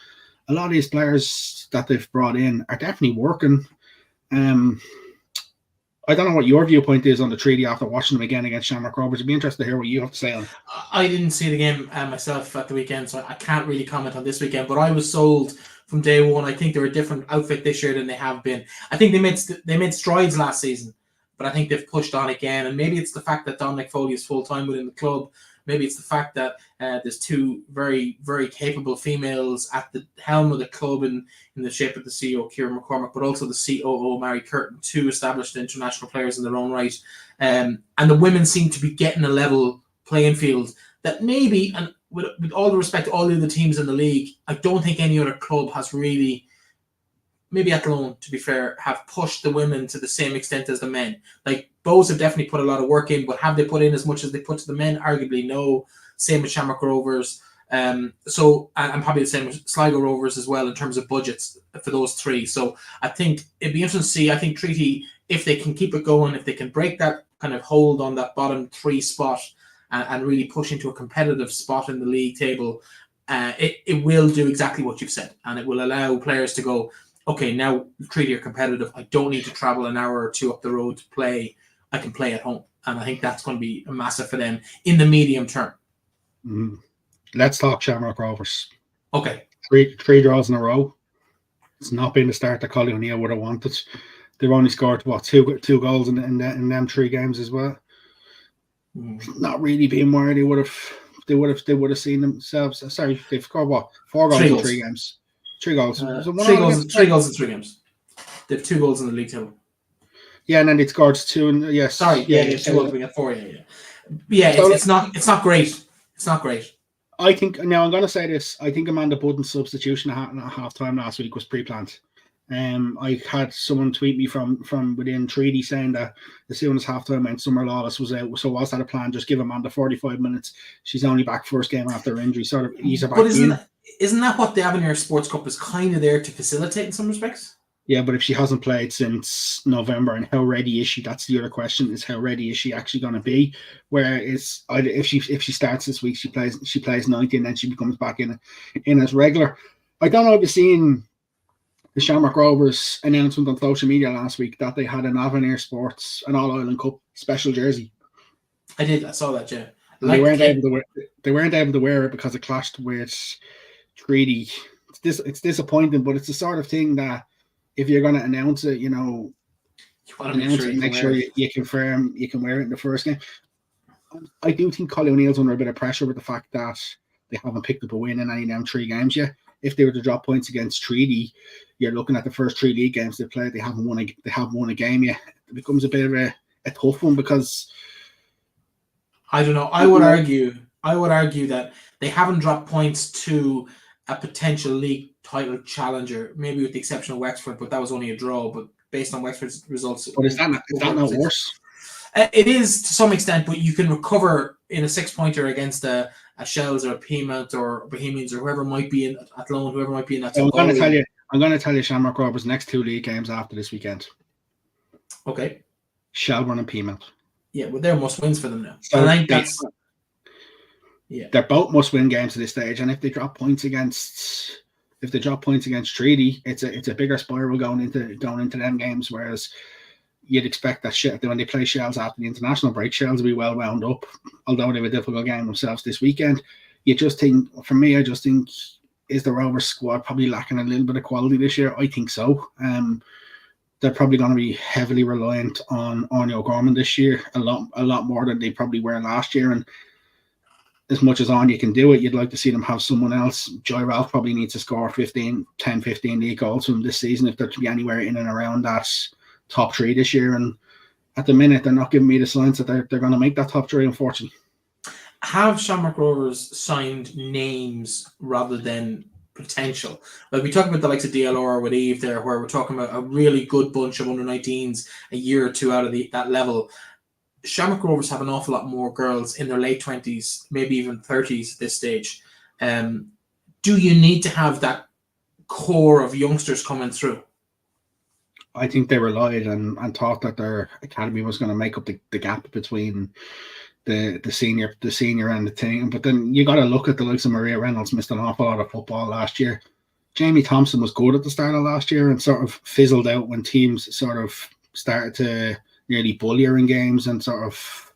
[SPEAKER 2] a lot of these players that they've brought in are definitely working. I don't know what your viewpoint is on the Treaty after watching them again against Shamrock Rovers. I'd be interested to hear what you have to say on it.
[SPEAKER 1] I didn't see the game myself at the weekend, so I can't really comment on this weekend. But I was sold from day one. I think they're a different outfit this year than they have been. I think they made strides last season, but I think they've pushed on again. And maybe it's the fact that Dominic Foley is full-time within the club. Maybe it's the fact that there's 2 very, very capable females at the helm of the club in the shape of the CEO, Kieran McCormack, but also the COO, Mary Curtin, 2 established international players in their own right. And the women seem to be getting a level playing field that maybe, and with all the respect to all the other teams in the league, I don't think any other club has really, maybe Athlone, to be fair, have pushed the women to the same extent as the men. Like, Bows have definitely put a lot of work in, but have they put in as much as they put to the men? Arguably no. Same with Shamrock Rovers. And probably the same with Sligo Rovers as well in terms of budgets for those 3. So I think it'd be interesting to see. I think Treaty, if they can keep it going, if they can break that kind of hold on that bottom 3 spot and really push into a competitive spot in the league table, it will do exactly what you've said. And it will allow players to go, okay, now Treaty are competitive. I don't need to travel an hour or 2 up the road to play. I can play at home. And I think that's going to be massive for them in the medium term.
[SPEAKER 2] Mm. Let's talk Shamrock Rovers.
[SPEAKER 1] Okay.
[SPEAKER 2] 3 draws in a row. It's not been the start that Colin O'Neill would have wanted. They've only scored, 2 goals in them 3 games as well. Not really being where they would have seen themselves. Sorry, they've scored 4 goals in 3 games. 3 goals.
[SPEAKER 1] 3 goals in 3 games. They have 2 goals in the league table.
[SPEAKER 2] Yeah, and then it scores 2. And yes,
[SPEAKER 1] sorry, yeah, 2 goals. We got 4. Yeah. So it's not great. It's not great.
[SPEAKER 2] I think now I'm going to say this. I think Amanda Budden's substitution at half time last week was pre-planned. I had someone tweet me from within Treaty saying that as soon as half time went, Summer Lawless was out. So was that a plan? Just give Amanda 45 minutes. She's only back first game after her injury. Sort of ease her back in.
[SPEAKER 1] Isn't that what the Avenir Sports Cup is kind of there to facilitate in some respects?
[SPEAKER 2] Yeah, but if she hasn't played since November, and how ready is she? That's the other question: is how ready is she actually going to be? Whereas if she starts this week, she plays 90, and then she becomes back in as regular. I don't know if you've seen the Shamrock Rovers announcement on social media last week that they had an Avenir Sports, an All Ireland Cup special jersey.
[SPEAKER 1] I did. I saw that. Yeah,
[SPEAKER 2] they weren't able to wear it because it clashed with Treaty. It's disappointing, but it's the sort of thing that, if you're going to announce it, make sure you confirm you can wear it in the first game. I do think Colin O'Neill's under a bit of pressure with the fact that they haven't picked up a win in any of them 3 games yet. If they were to drop points against Treaty, you're looking at the first 3 league games they played. They haven't won a game yet. It becomes a bit of a tough one, because
[SPEAKER 1] I don't know. I would argue that they haven't dropped points to a potential league title challenger, maybe with the exception of Wexford, but that was only a draw. But based on Wexford's results,
[SPEAKER 2] but is that not worse?
[SPEAKER 1] It is to some extent, but you can recover in a 6-pointer against a Shells or a Peamount or Bohemians or whoever might be in Athlone, whoever might be in that.
[SPEAKER 2] I'm going to tell you Shamrock Rovers' next 2 league games after this weekend.
[SPEAKER 1] Okay.
[SPEAKER 2] Shelburne and Peamount.
[SPEAKER 1] Yeah, well, they're must wins for them now.
[SPEAKER 2] So
[SPEAKER 1] I think that's.
[SPEAKER 2] Yeah, they're both must-win games at this stage, and if they drop points against Treaty, it's a bigger spiral going into them games. Whereas you'd expect that when they play Shells after the international break, Shells will be well wound up. Although they have a difficult game themselves this weekend, I just think is the Rovers squad probably lacking a little bit of quality this year? I think so. They're probably going to be heavily reliant on LOIWomen this year, a lot more than they probably were last year. And as much as Anya can do it, you'd like to see them have someone else. Joy Ralph probably needs to score 10, 15 league goals from this season if they're to be anywhere in and around that top 3 this year. And at the minute, they're not giving me the signs that they're going to make that top 3, unfortunately.
[SPEAKER 1] Have Shamrock Rovers signed names rather than potential? Like we talk about the likes of DLR with Eve there, where we're talking about a really good bunch of under-19s a year or two out of that level. Shamrock Rovers have an awful lot more girls in their late 20s, maybe even 30s at this stage. Do you need to have that core of youngsters coming through?
[SPEAKER 2] I think they relied and thought that their academy was going to make up the gap between the senior and the team. But then you got to look at the likes of Maria Reynolds, missed an awful lot of football last year. Jamie Thompson was good at the start of last year and sort of fizzled out when teams sort of started to nearly bully her in games and sort of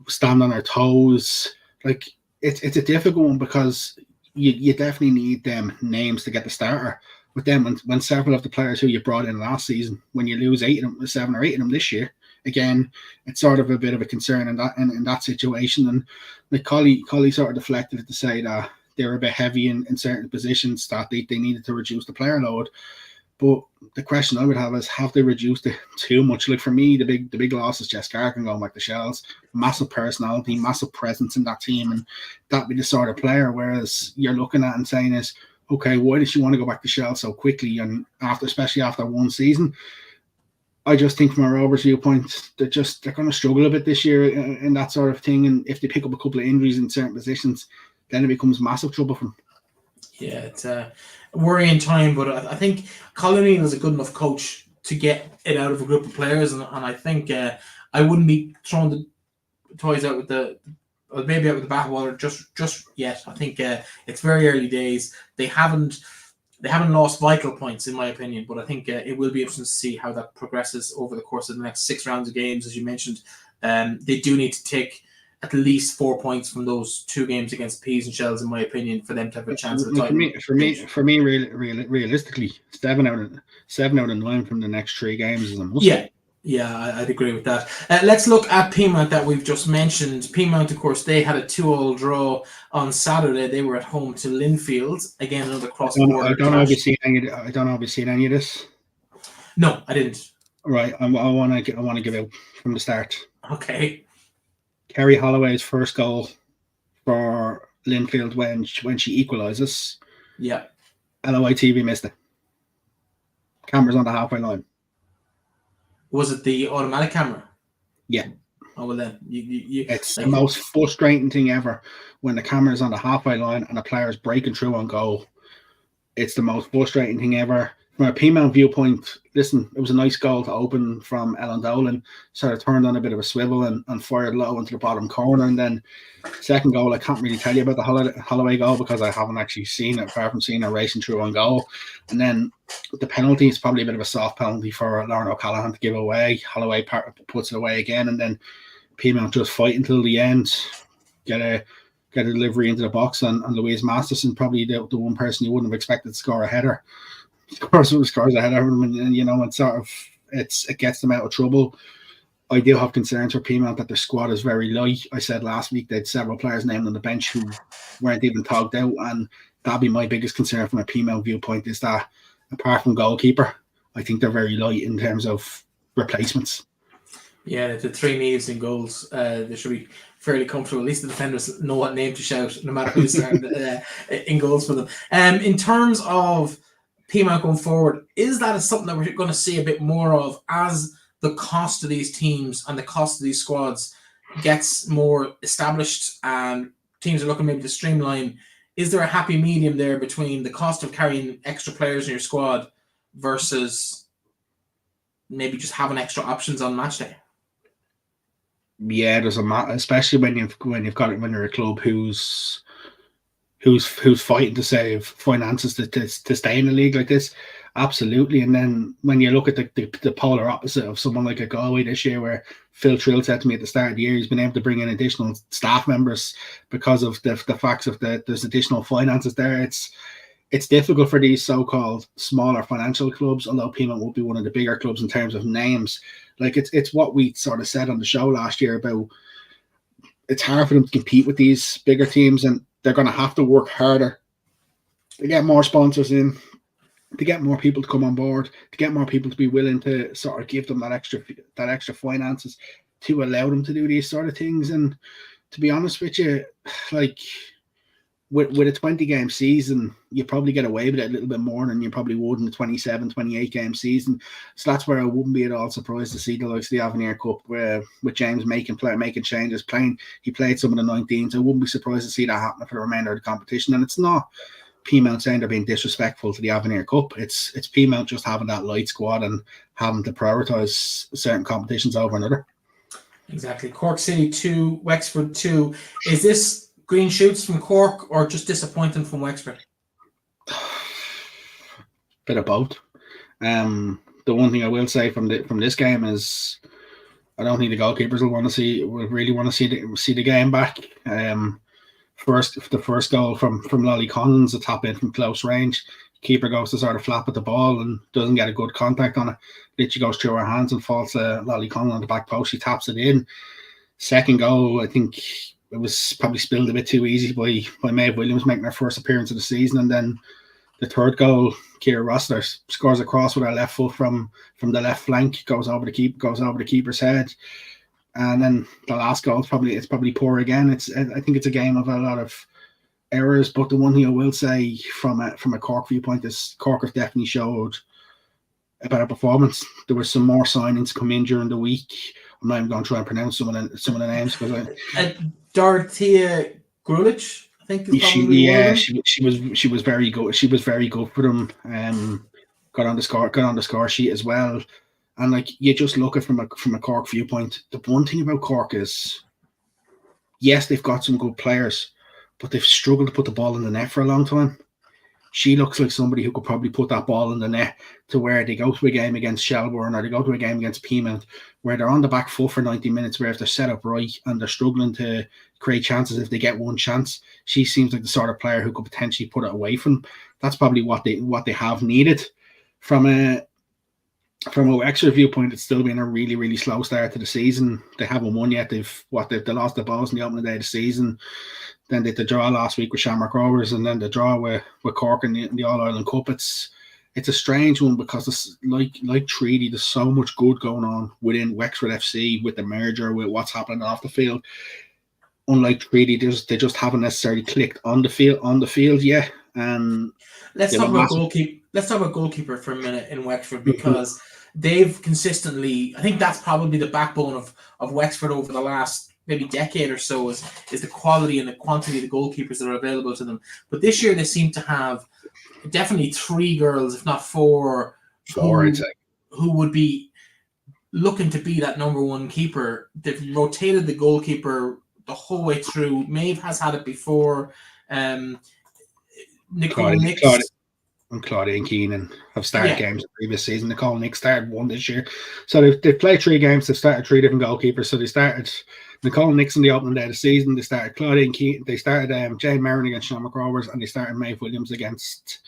[SPEAKER 2] stand on her toes. Like it's a difficult one because you definitely need them names to get the starter. But then when several of the players who you brought in last season, when you lose 7 or 8 of them this year, again, it's sort of a bit of a concern in that situation. And like Collie sort of deflected it to say that they were a bit heavy in certain positions, that they needed to reduce the player load. But the question I would have is, have they reduced it too much? Like for me, the big loss is Jess Clarke and going back to Shells. Massive personality, massive presence in that team, and that'd be the sort of player. Whereas you're looking at and saying is, okay, why does she want to go back to Shells so quickly? And especially after one season, I just think from a Rovers viewpoint, they're going to struggle a bit this year in that sort of thing. And if they pick up a couple of injuries in certain positions, then it becomes massive trouble for them.
[SPEAKER 1] Yeah, it's a worrying time, but I think Colin Neal is a good enough coach to get it out of a group of players, and I think I wouldn't be throwing the toys out with the bathwater just yet. I think it's very early days. They haven't lost vital points, in my opinion, but I think it will be interesting to see how that progresses over the course of the next 6 rounds of games, as you mentioned. They do need to take at least 4 points from those 2 games against Peas and Shells, in my opinion, for them to have a chance of the title.
[SPEAKER 2] For me, realistically, 7 out of 9 from the next 3 games is a must.
[SPEAKER 1] Yeah, I'd agree with that. Let's look at Peamount that we've just mentioned. Peamount, of course, they had a 2-2 draw on Saturday. They were at home to Linfield. Again, another cross-border.
[SPEAKER 2] I don't know if you've seen any of this.
[SPEAKER 1] No, I didn't.
[SPEAKER 2] Right, I want to give out from the start.
[SPEAKER 1] Okay.
[SPEAKER 2] Kerry Holloway's first goal for Linfield when she equalises.
[SPEAKER 1] Yeah.
[SPEAKER 2] LOI TV missed it. Cameras on the halfway line.
[SPEAKER 1] Was it the automatic camera?
[SPEAKER 2] Yeah.
[SPEAKER 1] Oh, well then.
[SPEAKER 2] It's the most frustrating thing ever when the camera's on the halfway line and the player's breaking through on goal. It's the most frustrating thing ever. From a Peamount viewpoint, listen, it was a nice goal to open from Ellen Dolan. Sort of turned on a bit of a swivel and fired low into the bottom corner. And then second goal, I can't really tell you about the Holloway goal because I haven't actually seen it, apart from seeing her racing through on goal. And then the penalty is probably a bit of a soft penalty for Lauren O'Callaghan to give away. Holloway puts it away again, and then Peamount just fight until the end, get a delivery into the box, and Louise Masterson, probably the one person you wouldn't have expected to score a header. Scores a header, and you know, it gets them out of trouble. I do have concerns for Peamount that their squad is very light. I said last week they had several players named on the bench who weren't even talked out, and that'd be my biggest concern from a Peamount viewpoint, is that apart from goalkeeper, I think they're very light in terms of replacements.
[SPEAKER 1] Yeah, the 3 Neves in goals, they should be fairly comfortable. At least the defenders know what name to shout, no matter who's in goals for them. In terms of Peamount going forward, is that something that we're going to see a bit more of as the cost of these teams and the cost of these squads gets more established and teams are looking maybe to streamline? Is there a happy medium there between the cost of carrying extra players in your squad versus maybe just having extra options on match day?
[SPEAKER 2] Yeah, there's especially when you're a club who's fighting to save finances to stay in a league like this. Absolutely. And then when you look at the polar opposite of someone like a Galway this year, where Phil Trill said to me at the start of the year he's been able to bring in additional staff members because of the facts of there's additional finances there. it's difficult for these so-called smaller financial clubs, although Peamount will be one of the bigger clubs in terms of names. Like it's what we sort of said on the show last year about it's hard for them to compete with these bigger teams, and they're going to have to work harder to get more sponsors in, to get more people to come on board, to get more people to be willing to sort of give them that extra finances to allow them to do these sort of things. And to be honest with you, like with a 20-game season, you probably get away with it a little bit more than you probably would in a 27, 28-game season. So that's where I wouldn't be at all surprised to see the likes of the Avenir Cup with James making changes. He played some of the 19s. I wouldn't be surprised to see that happen for the remainder of the competition. And it's not Peamount saying they're being disrespectful to the Avenir Cup. It's Peamount just having that light squad and having to prioritise certain competitions over another.
[SPEAKER 1] Exactly. Cork City 2, Wexford 2. Is this green shoots from Cork or just disappointing from Wexford?
[SPEAKER 2] Bit of both. The one thing I will say from this game is I don't think the goalkeepers will really want to see the game back. The first goal from Lolly Collins, a tap in from close range. Keeper goes to sort of flap at the ball and doesn't get a good contact on it. Literally goes through her hands and falls to Lolly Collins on the back post. She taps it in. Second goal, I think it was probably spilled a bit too easy by Maeve Williams making her first appearance of the season. And then the third goal, Ciara Rossler scores a cross with her left foot from the left flank, goes over the keeper's head. And then the last goal, it's probably poor again. I think it's a game of a lot of errors. But the one thing I will say from a Cork viewpoint is Cork have definitely showed a better performance. There were some more signings come in during the week. I'm not even going to try and pronounce some of the names because
[SPEAKER 1] Dorothea Grulich, I think is probably one of them.
[SPEAKER 2] she was very good. She was very good for them. Got on the score sheet as well. And like you just look at from a Cork viewpoint, the one thing about Cork is, yes, they've got some good players, but they've struggled to put the ball in the net for a long time. She looks like somebody who could probably put that ball in the net to where they go to a game against Shelbourne or they go to a game against Peamount where they're on the back foot for 90 minutes, where if they're set up right and they're struggling to create chances if they get one chance, she seems like the sort of player who could potentially put it away from. That's probably what they have needed. From a Wexford viewpoint, it's still been a really, really slow start to the season. They haven't won yet. They lost the balls in the opening day of the season. Then they had the draw last week with Shamrock Rovers, and then the draw with Cork in the All-Ireland Cup. It's a strange one because it's like Treaty, there's so much good going on within Wexford FC with the merger, with what's happening off the field. Unlike Treaty, they just haven't necessarily clicked on the field yet. And
[SPEAKER 1] let's talk about goalkeeper for a minute in Wexford, because they've consistently, I think that's probably the backbone of Wexford over the last maybe decade or so is the quality and the quantity of the goalkeepers that are available to them. But this year they seem to have definitely 3 girls, if not 4, who would be looking to be that number one keeper. They've rotated the goalkeeper the whole way through. Maeve has had it before. Nicole Nix
[SPEAKER 2] and Claudia and Keenan have started games the previous season. Nicole Nix started 1 this year. So they've played 3 games. They've started 3 different goalkeepers. So they started Nicole Nix in the opening day of the season. They started Claudia and Keenan. They started Jane Merrin against Shamrock Rovers, and they started Maeve Williams against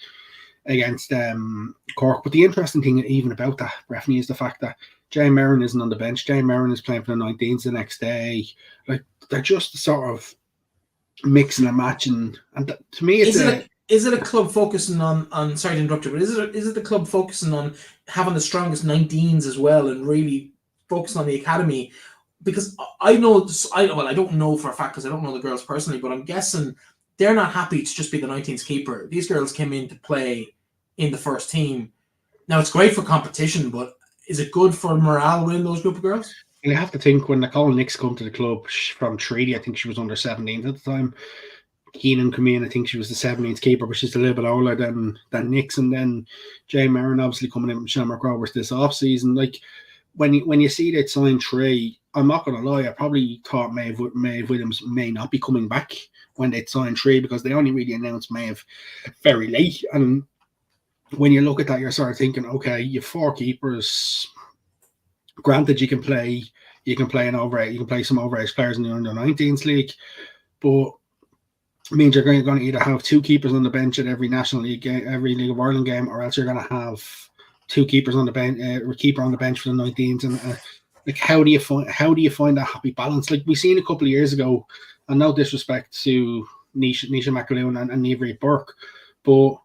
[SPEAKER 2] Cork. But the interesting thing even about that, Breifne, is the fact that Jane Merrin isn't on the bench. Jane Merrin is playing for the 19s the next day. Like, they're just sort of mixing and matching. And to me,
[SPEAKER 1] is it a club focusing on sorry to interrupt you, but is it the club focusing on having the strongest 19s as well and really focusing on the academy? Because I don't know for a fact because I don't know the girls personally, but I'm guessing they're not happy to just be the 19s keeper. These girls came in to play in the first team. Now, it's great for competition, but is it good for morale within those group of girls?
[SPEAKER 2] You have to think when Nicole Nix come to the club from Treaty, I think she was under 17 at the time. Keenan come in, I think she was the 17th keeper, but she's a little bit older than Nix. And then Jane Merrin obviously coming in from Shamrock Rovers this off-season. Like, when you see that sign 3, I'm not going to lie, I probably thought Maeve Williams may not be coming back when they'd signed 3 because they only really announced Maeve very late. And when you look at that, you're sort of thinking, okay, you have 4 keepers. Granted, you can play some overage players in the under-19s league, but means you're going to either have two keepers on the bench at every National League game, every League of Ireland game, or else you're going to have two keepers on the bench, a keeper on the bench for the 19s. And like, how do you find that happy balance? Like we seen a couple of years ago, and no disrespect to Nisha McAloon and Neve Burke, but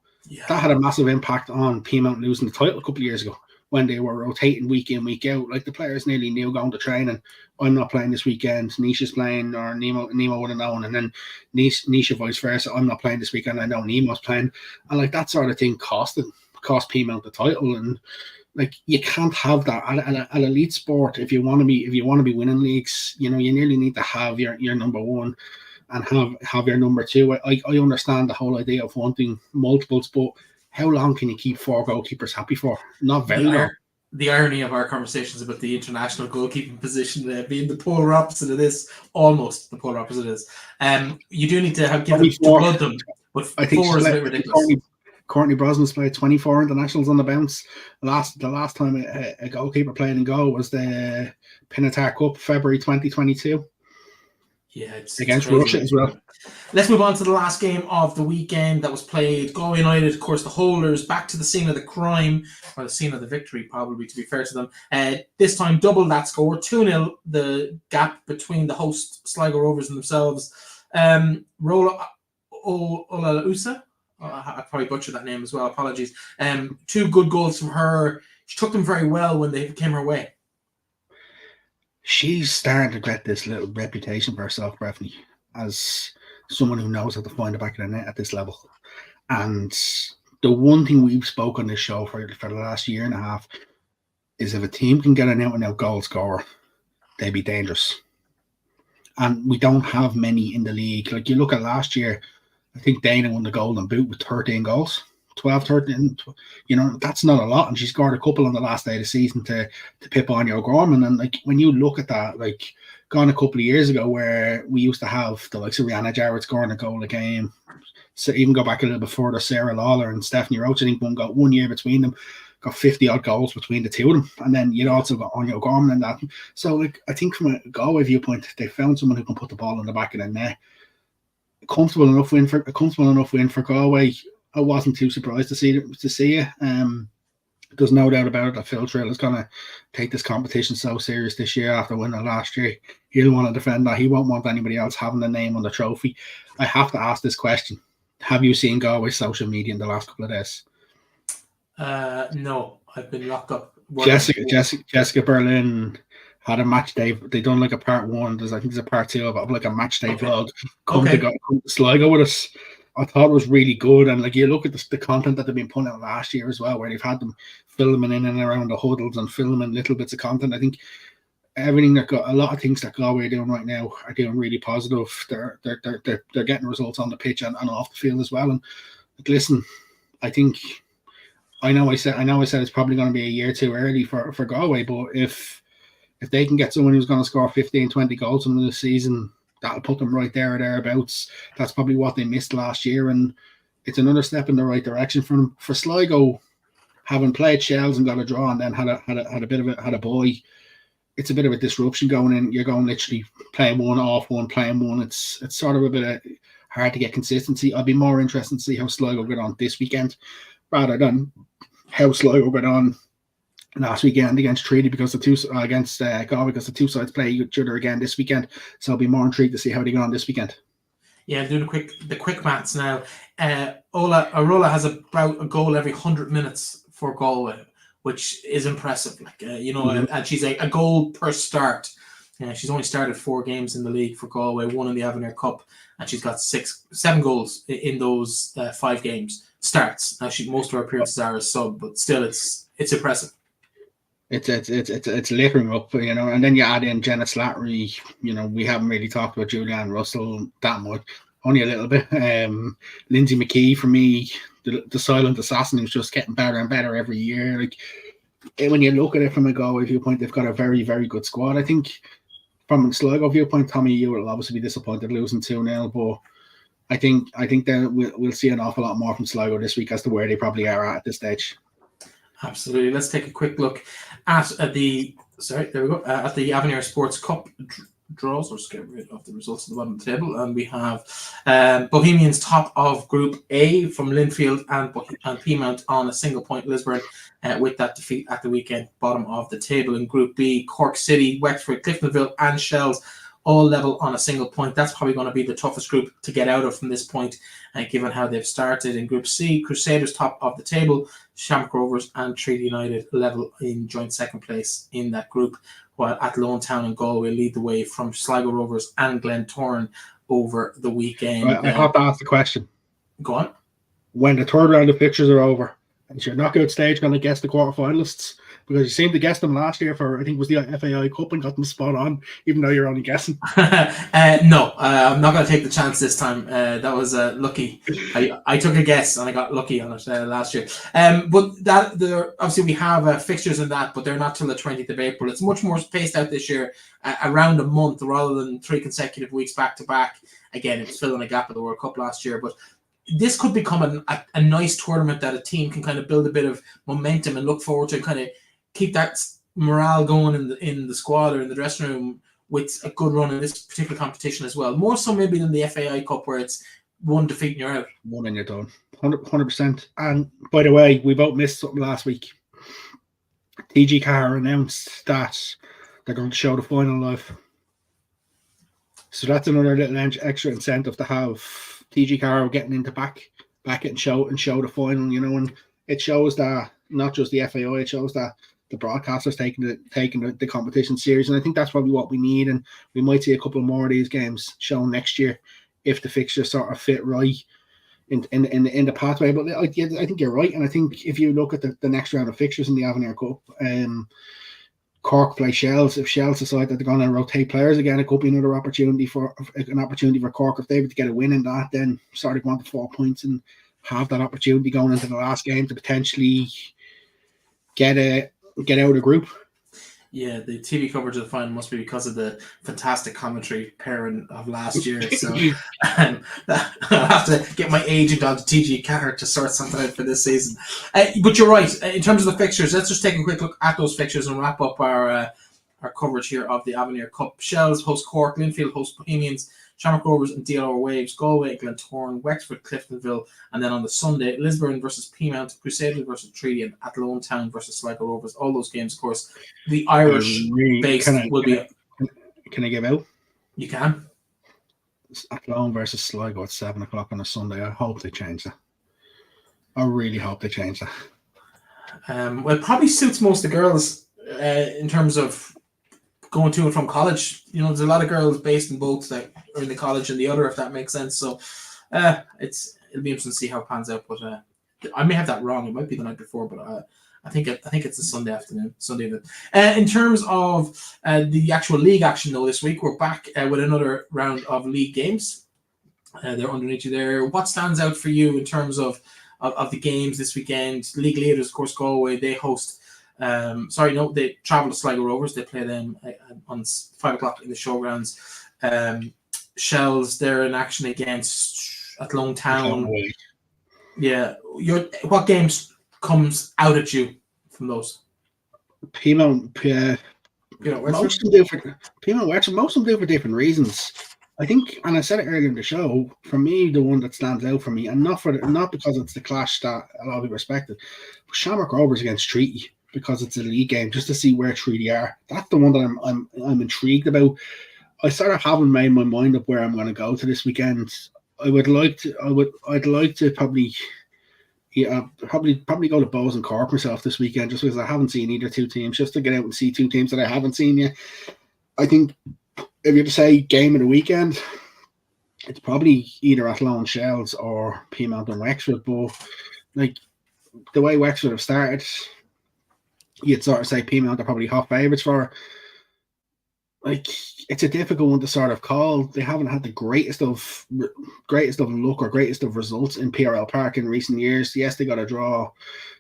[SPEAKER 2] that had a massive impact on Peamount losing the title a couple of years ago when they were rotating week in, week out. Like the players nearly knew going to training, I'm not playing this weekend, Nisha's playing, or Nemo would have known, and then Nisha vice versa, I'm not playing this weekend, I know Nemo's playing. And like that sort of thing cost Peamount the title. And like you can't have that at elite sport. If you want to be winning leagues, you know, you nearly need to have your number one and have your number two. I understand the whole idea of wanting multiples, but how long can you keep four goalkeepers happy for? Not very long.
[SPEAKER 1] The irony of our conversations about the international goalkeeping position being the polar opposite of this, almost the polar opposite is. You do need to give them to blood them, but I think 4 is a bit ridiculous.
[SPEAKER 2] Courtney Brosnan's played 24 internationals on the bounce. The last time a goalkeeper played in goal was the Pinatar Cup, February 2022.
[SPEAKER 1] Yeah, it's
[SPEAKER 2] against Russia as well.
[SPEAKER 1] Let's move on to the last game of the weekend that was played. Galway United, of course, the holders, back to the scene of the crime, or the scene of the victory, probably, to be fair to them. This time, double that score, 2-0, the gap between the host Sligo Rovers and themselves. Rola Olausa, I probably butchered that name as well, apologies. 2 good goals from her. She took them very well when they came her way.
[SPEAKER 2] She's starting to get this little reputation for herself, Breifne, as someone who knows how to find the back of the net at this level. And the one thing we've spoken on this show for the last year and a half is if a team can get an out-and-out goal scorer, they'd be dangerous. And we don't have many in the league. Like you look at last year, I think Dana won the Golden Boot with 13 goals. 12, 13, you know, that's not a lot. And she scored a couple on the last day of the season to pip on O'Gorman. And like when you look at that, like gone a couple of years ago where we used to have the likes of Rihanna Jarrett scoring a goal a game. So even go back a little bit further, Sarah Lawler and Stephanie Roach, I think got 1 year between them, got 50 odd goals between the two of them. And then you'd also got Anya O'Gorman and that. So like I think from a Galway viewpoint, they found someone who can put the ball in the back of the net. A comfortable enough win for Galway. I wasn't too surprised to see it. There's no doubt about it that Phil Trill is going to take this competition so serious this year after winning last year. He'll want to defend that. He won't want anybody else having the name on the trophy. I have to ask this question. Have you seen Galway social media in the last couple of days?
[SPEAKER 1] No, I've been locked up.
[SPEAKER 2] Jessica Berlin had a match day. They done like a part 1. I think there's a part 2 of like a match day vlog. Come to Sligo with us. I thought it was really good, and like you look at the content that they've been putting out last year as well, where they've had them filming in and around the huddles and filming little bits of content. I think a lot of things that Galway are doing right now are doing really positive. They're getting results on the pitch and off the field as well. And like, listen, I know I said it's probably going to be a year too early for Galway, but if they can get someone who's going to score 15, 20 goals in the season, that'll put them right there or thereabouts. That's probably what they missed last year, and it's another step in the right direction for them. For Sligo, having played Shells and got a draw and then had a boy, it's a bit of a disruption going in. You're going literally playing one off one, playing one. It's sort of a bit of hard to get consistency. I'd be more interested to see how Sligo get on this weekend rather than how Sligo got on last weekend against Treaty against Galway, because the two sides play each other again this weekend. So I'll be more intrigued to see how they go on this weekend.
[SPEAKER 1] Yeah, doing the quick maths now. Arola has about a goal every 100 minutes for Galway, which is impressive. Like and she's a goal per start. She's only started 4 games in the league for Galway, 1 in the Avenir Cup, and she's got 7 goals in those 5 games starts. Now most of her appearances are as sub, but still it's impressive.
[SPEAKER 2] It's littering up, and then you add in Jenna Slattery. We haven't really talked about Julianne Russell that much, only a little bit. Lindsay McKee, for me, the silent assassin, who's just getting better and better every year. Like when you look at it from a Galway viewpoint, they've got a very, very good squad. I think from a Sligo viewpoint, Tommy Ewell will obviously be disappointed losing 2-0, but I think that we'll see an awful lot more from Sligo this week as to where they probably are at this stage.
[SPEAKER 1] Absolutely. Let's take a quick look at the Avenir Sports Cup draws. Let's get rid of the results at the bottom of the table. And we have Bohemians top of Group A from Linfield and Peamount on a single point. Lisburn with that defeat at the weekend, bottom of the table. In Group B, Cork City, Wexford, Cliftonville and Shells all level on a single point. That's probably going to be the toughest group to get out of from this point, given how they've started. In Group C, Crusaders top of the table, Shamrock Rovers and Treaty United level in joint second place in that group, while Athlone Town and Galway lead the way from Sligo Rovers and Glentoran over the weekend.
[SPEAKER 2] I have to ask the question.
[SPEAKER 1] Go on.
[SPEAKER 2] When the third round of fixtures are over, is your knockout stage going to guess the quarterfinalists? Because you seemed to guess them last year for, I think it was the FAI Cup, and got them spot on, even though you're only guessing.
[SPEAKER 1] No, I'm not going to take the chance this time. That was lucky. I took a guess and I got lucky on it last year. But obviously we have fixtures in that, but they're not till the 20th of April. It's much more spaced out this year, around a month rather than 3 consecutive weeks back to back. Again, it's filling a gap of the World Cup last year, but this could become a nice tournament that a team can kind of build a bit of momentum and look forward to, and kind of keep that morale going in the squad or in the dressing room with a good run in this particular competition as well. More so maybe than the FAI Cup, where it's one defeat and you're out.
[SPEAKER 2] One and you're done. 100%. And by the way, we both missed something last week. TG Car announced that they're going to show the final live. So that's another little extra incentive to have TG Car getting into back it and show the final, and it shows that not just the FAI, it shows that the broadcasters taking the competition serious, and I think that's probably what we need, and we might see a couple more of these games shown next year if the fixtures sort of fit right in the pathway. But I think you're right, and I think if you look at the next round of fixtures in the Avenir Cup, Cork play Shells. If Shells decide that they're going to rotate players again, it could be another opportunity for Cork. If they were to get a win in that, then sort of go on to 4 points and have that opportunity going into the last game to potentially get out of the group.
[SPEAKER 1] Yeah, the TV coverage of the final must be because of the fantastic commentary pairing of last year. So I'll have to get my agent on to TG Carr to sort something out for this season. But you're right. In terms of the fixtures, let's just take a quick look at those fixtures and wrap up our coverage here of the Avenir Cup. Shells host Cork, Linfield host Bohemians, Shamrock Rovers and DLR Waves, Galway, Glentoran, Wexford, Cliftonville, and then on the Sunday, Lisburn versus Peamount, Crusaders versus Treaty, and Athlone Town versus Sligo Rovers. All those games, of course, the Irish base will be.
[SPEAKER 2] Can I give out?
[SPEAKER 1] You can.
[SPEAKER 2] Athlone versus Sligo at 7 o'clock on a Sunday. I hope they change that. I really hope they change that.
[SPEAKER 1] Well, it probably suits most of the girls in terms of going to and from college. There's a lot of girls based in both that are in the college and the other, if that makes sense. So it'll be interesting to see how it pans out. But I may have that wrong. It might be the night before, but I think it's a Sunday afternoon. In terms of the actual league action, though, this week we're back with another round of league games. They're underneath you there. What stands out for you in terms of the games this weekend? League leaders, of course, Galway. They host. They travel to Sligo Rovers. They play them on 5 o'clock in the showgrounds. Shells, they're in action against Athlone Town. Yeah, what games comes out at you from those?
[SPEAKER 2] Peamount, most of them do for different reasons. I think, and I said it earlier in the show, for me, the one that stands out for me, and not because it's the clash that a lot of people respected, but Shamrock Rovers against Treaty, because it's a league game, just to see where Treaty are. That's the one that I'm intrigued about. I sort of haven't made my mind up where I'm going to go to this weekend. I'd like to probably go to Bows and Cork myself this weekend, just because I haven't seen either two teams, just to get out and see two teams that I haven't seen yet. I think if you had to say game of the weekend, it's probably either Athlone Shells or Peamount and Wexford. But like the way Wexford have started, you'd sort of say Peamount are probably hot favourites for. Like, it's a difficult one to sort of call. They haven't had the greatest of luck or greatest of results in PRL Park in recent years. Yes, they got a draw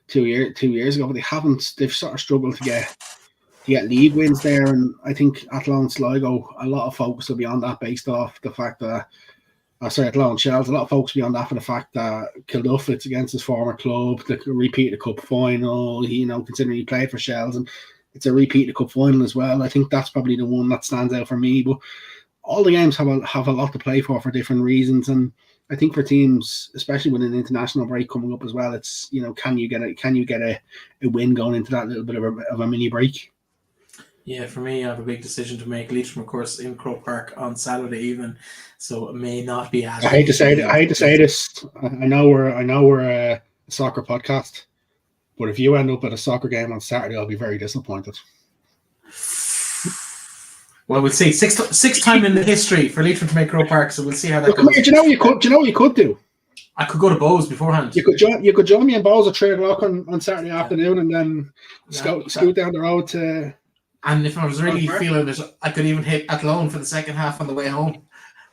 [SPEAKER 2] 2 years ago, but they've sort of struggled to get league wins there. And I think Athlone Sligo, a lot of focus will be on that based off the fact that Athlone Shells, a lot of focus will be on that for the fact that Kilduff, it's against his former club, the repeat the cup final, considering he played for Shells, and it's a repeat of the cup final as well. I think that's probably the one that stands out for me. But all the games have a lot to play for different reasons, and I think for teams, especially with an international break coming up as well, it's, you know, can you get a win going into that little bit of a mini break?
[SPEAKER 1] Yeah, for me, I have a big decision to make. Leitrim, of course, in Croke Park on Saturday evening, so it may not be as.
[SPEAKER 2] I hate to say this. I know we're a soccer podcast, but if you end up at a soccer game on Saturday, I'll be very disappointed.
[SPEAKER 1] Well, we'll see. Sixth time in the history for Leitrim to make Croke Park, so we'll see how that goes.
[SPEAKER 2] Do you know what you could do?
[SPEAKER 1] I could go to Bowes beforehand.
[SPEAKER 2] You could join me in Bowes at 3:00 on Saturday afternoon, and then scoot down the road to.
[SPEAKER 1] And if I was really feeling it, I could even hit Athlone for the second half on the way home.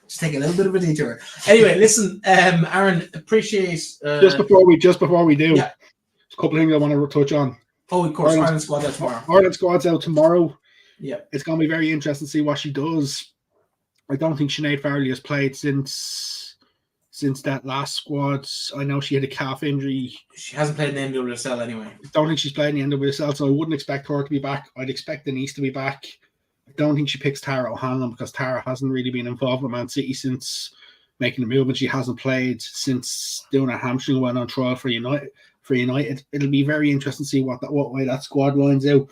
[SPEAKER 1] Just take a little bit of a detour. Anyway, listen, Aaron, appreciate.
[SPEAKER 2] Just before we do, there's a couple of things I want to touch on.
[SPEAKER 1] Oh, of course, Ireland squad's out tomorrow.
[SPEAKER 2] Ireland squad's out tomorrow.
[SPEAKER 1] Yeah,
[SPEAKER 2] it's going to be very interesting to see what she does. I don't think Sinead Farrelly has played since that last squad. I know she had a calf injury.
[SPEAKER 1] She hasn't played in the NWSL anyway.
[SPEAKER 2] I don't think she's played in the NWSL, so I wouldn't expect her to be back. I'd expect Denise to be back. I don't think she picks Tara O'Hanlon because Tara hasn't really been involved with Man City since making the move, and she hasn't played since doing a hamstring went on trial for United. It'll be very interesting to see what way that squad lines out.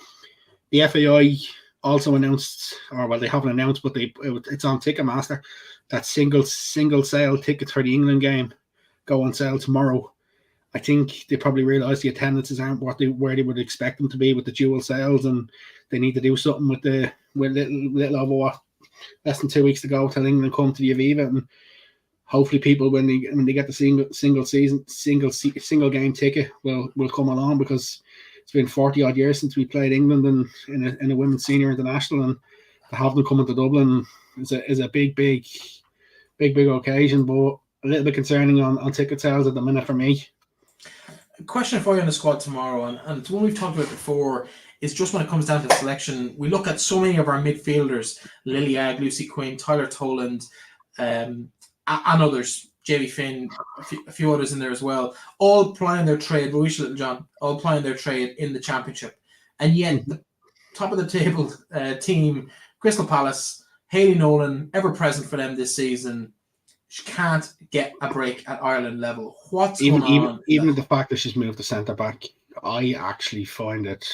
[SPEAKER 2] The FAI also announced, or well, they haven't announced, but it's on Ticketmaster that single sale tickets for the England game go on sale tomorrow. I think they probably realise the attendances aren't where they would expect them to be with the dual sales, and they need to do something with little over less than 2 weeks to go till England come to the Aviva, and hopefully people when they get the single game ticket will come along, because it's been 40 odd years since we played England in a women's senior international, and to have them coming to Dublin is a big occasion, but a little bit concerning on ticket sales at the minute for me.
[SPEAKER 1] A question for you on the squad tomorrow, and it's one we've talked about before, is just when it comes down to selection, we look at so many of our midfielders, Lily Agg, Lucy Quinn, Tyler Toland, and others, Jamie Finn, a few others in there as well, all plying their trade, Roisha Littlejohn, all plying their trade in the championship. And yet, the top of the table team, Crystal Palace, Hayley Nolan, ever present for them this season, she can't get a break at Ireland level. What's going on?
[SPEAKER 2] Even the fact that she's moved to centre back, I actually find it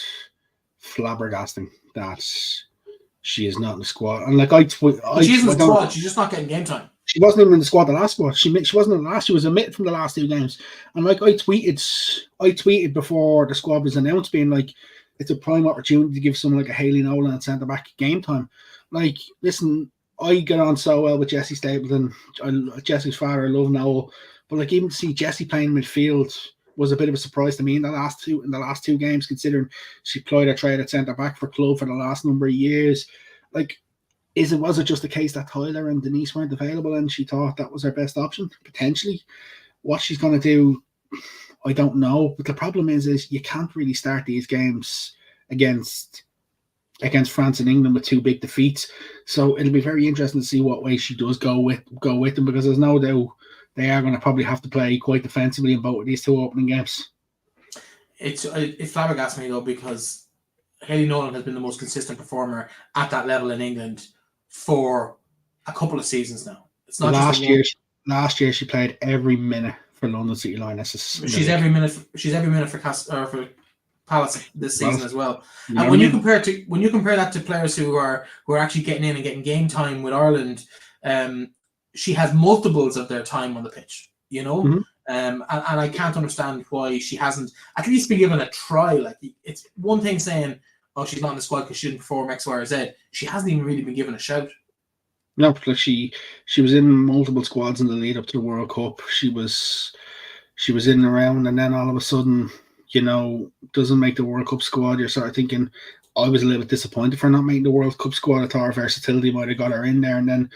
[SPEAKER 2] flabbergasting that she is not in the squad. And like
[SPEAKER 1] she is in the squad. She's just not getting game time.
[SPEAKER 2] She wasn't even in the squad the last squad. She wasn't in the last. She was omitted from the last 2 games. And like I tweeted before the squad was announced, being like, it's a prime opportunity to give someone like a Hayley Nolan at centre back game time. Like, listen, I get on so well with Jessie Stapleton. Jessie's father, I love Noel, but like even to see Jessie playing midfield was a bit of a surprise to me in the last two games, considering she played her trade at centre back for club for the last number of years. Like, was it just a case that Tyler and Denise weren't available and she thought that was her best option? Potentially. What she's going to do, I don't know. But the problem is you can't really start these games against France and England with 2 big defeats. So it'll be very interesting to see what way she does go with them, because there's no doubt they are going to probably have to play quite defensively in both of these 2 opening games.
[SPEAKER 1] It flabbergasts me though, because Hayley Nolan has been the most consistent performer at that level in England for a couple of seasons now. It's not
[SPEAKER 2] last year she played every minute for London City Lionesses.
[SPEAKER 1] She's every minute for Palace this season as well. And when you compare that to players who are actually getting in and getting game time with Ireland, she has multiples of their time on the pitch, you know.
[SPEAKER 2] Mm-hmm.
[SPEAKER 1] And I can't understand why she hasn't at least been given a try. Like, it's one thing saying, "Oh, she's not in the squad because she didn't perform X, Y, or Z." She hasn't even really been given a shout.
[SPEAKER 2] No, like she was in multiple squads in the lead up to the World Cup. She was in and around, and then all of a sudden, you know, doesn't make the World Cup squad. You're sort of thinking, I was a little bit disappointed for not making the World Cup squad. I thought her versatility might have got her in there, and then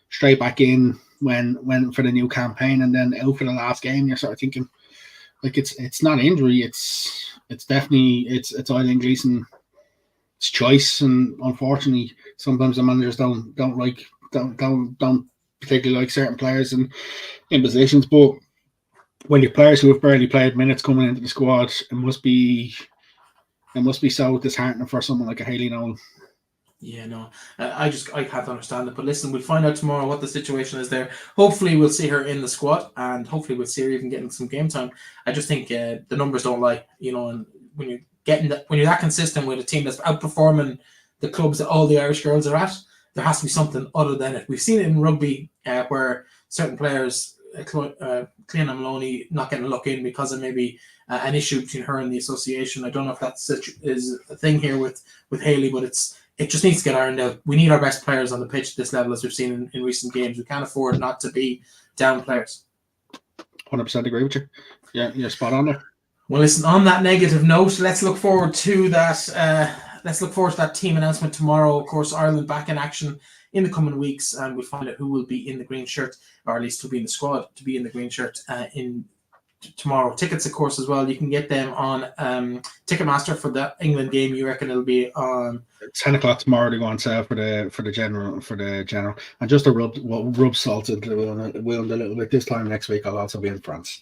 [SPEAKER 2] straight back in when for the new campaign, and then out for the last game. You're sort of thinking, like, it's not injury. It's definitely it's Eileen Gleeson's choice, and unfortunately, sometimes the managers don't particularly like certain players in positions, but when your players who have barely played minutes coming into the squad, it must be it must be so disheartening for someone like a Hayley Nolan.
[SPEAKER 1] Yeah, no, I can't understand it. But listen, we'll find out tomorrow what the situation is there. Hopefully, we'll see her in the squad, and hopefully, we'll see her even getting some game time. I just think the numbers don't lie, and when you're when you're that consistent with a team that's outperforming the clubs that all the Irish girls are at, there has to be something other than it. We've seen it in rugby where certain players, Clean and Maloney, not getting a look in because of maybe an issue between her and the association. I don't know if that's is a thing here with Hayley, but it just needs to get ironed out. We need our best players on the pitch at this level, as we've seen in recent games. We can't afford not to be down players.
[SPEAKER 2] 100% agree with you. Yeah, you're spot on there.
[SPEAKER 1] Well, listen, on that negative note, let's look forward to that. Let's look forward to that team announcement tomorrow. Of course, Ireland back in action in the coming weeks, and we'll find out who will be in the green shirt, or at least who'll be in the squad to be in the green shirt in tomorrow. Tickets, of course, as well. You can get them on Ticketmaster for the England game. You reckon it'll be on
[SPEAKER 2] 10 o'clock tomorrow to go on sale for the general, and just to rub salt into the wound a little bit. This time next week, I'll also be in France.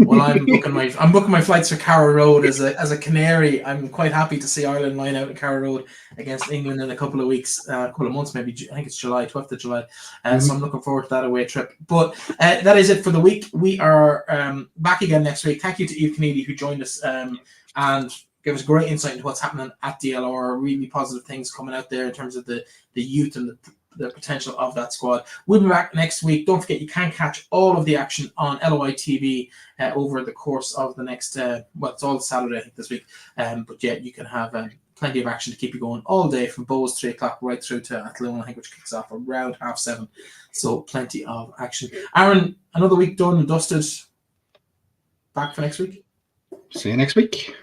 [SPEAKER 1] Well, I'm booking my flights for Carrow Road as a Canary. I'm quite happy to see Ireland line out at Carrow Road against England in a couple of weeks, a couple of months, maybe. I think it's July, 12th of July. So I'm looking forward to that away trip. But that is it for the week. We are back again next week. Thank you to Eve Kedi who joined us and gave us great insight into what's happening at DLR. Really positive things coming out there in terms of the youth and the potential of that squad. We'll be back next week. Don't forget, you can catch all of the action on LOI TV over the course of the next, it's all Saturday, I think, this week. But yeah, you can have plenty of action to keep you going all day from Bowes 3 o'clock right through to Athlone, I think, which kicks off around 7:30. So plenty of action. Aaron, another week done and dusted. Back for next week.
[SPEAKER 2] See you next week.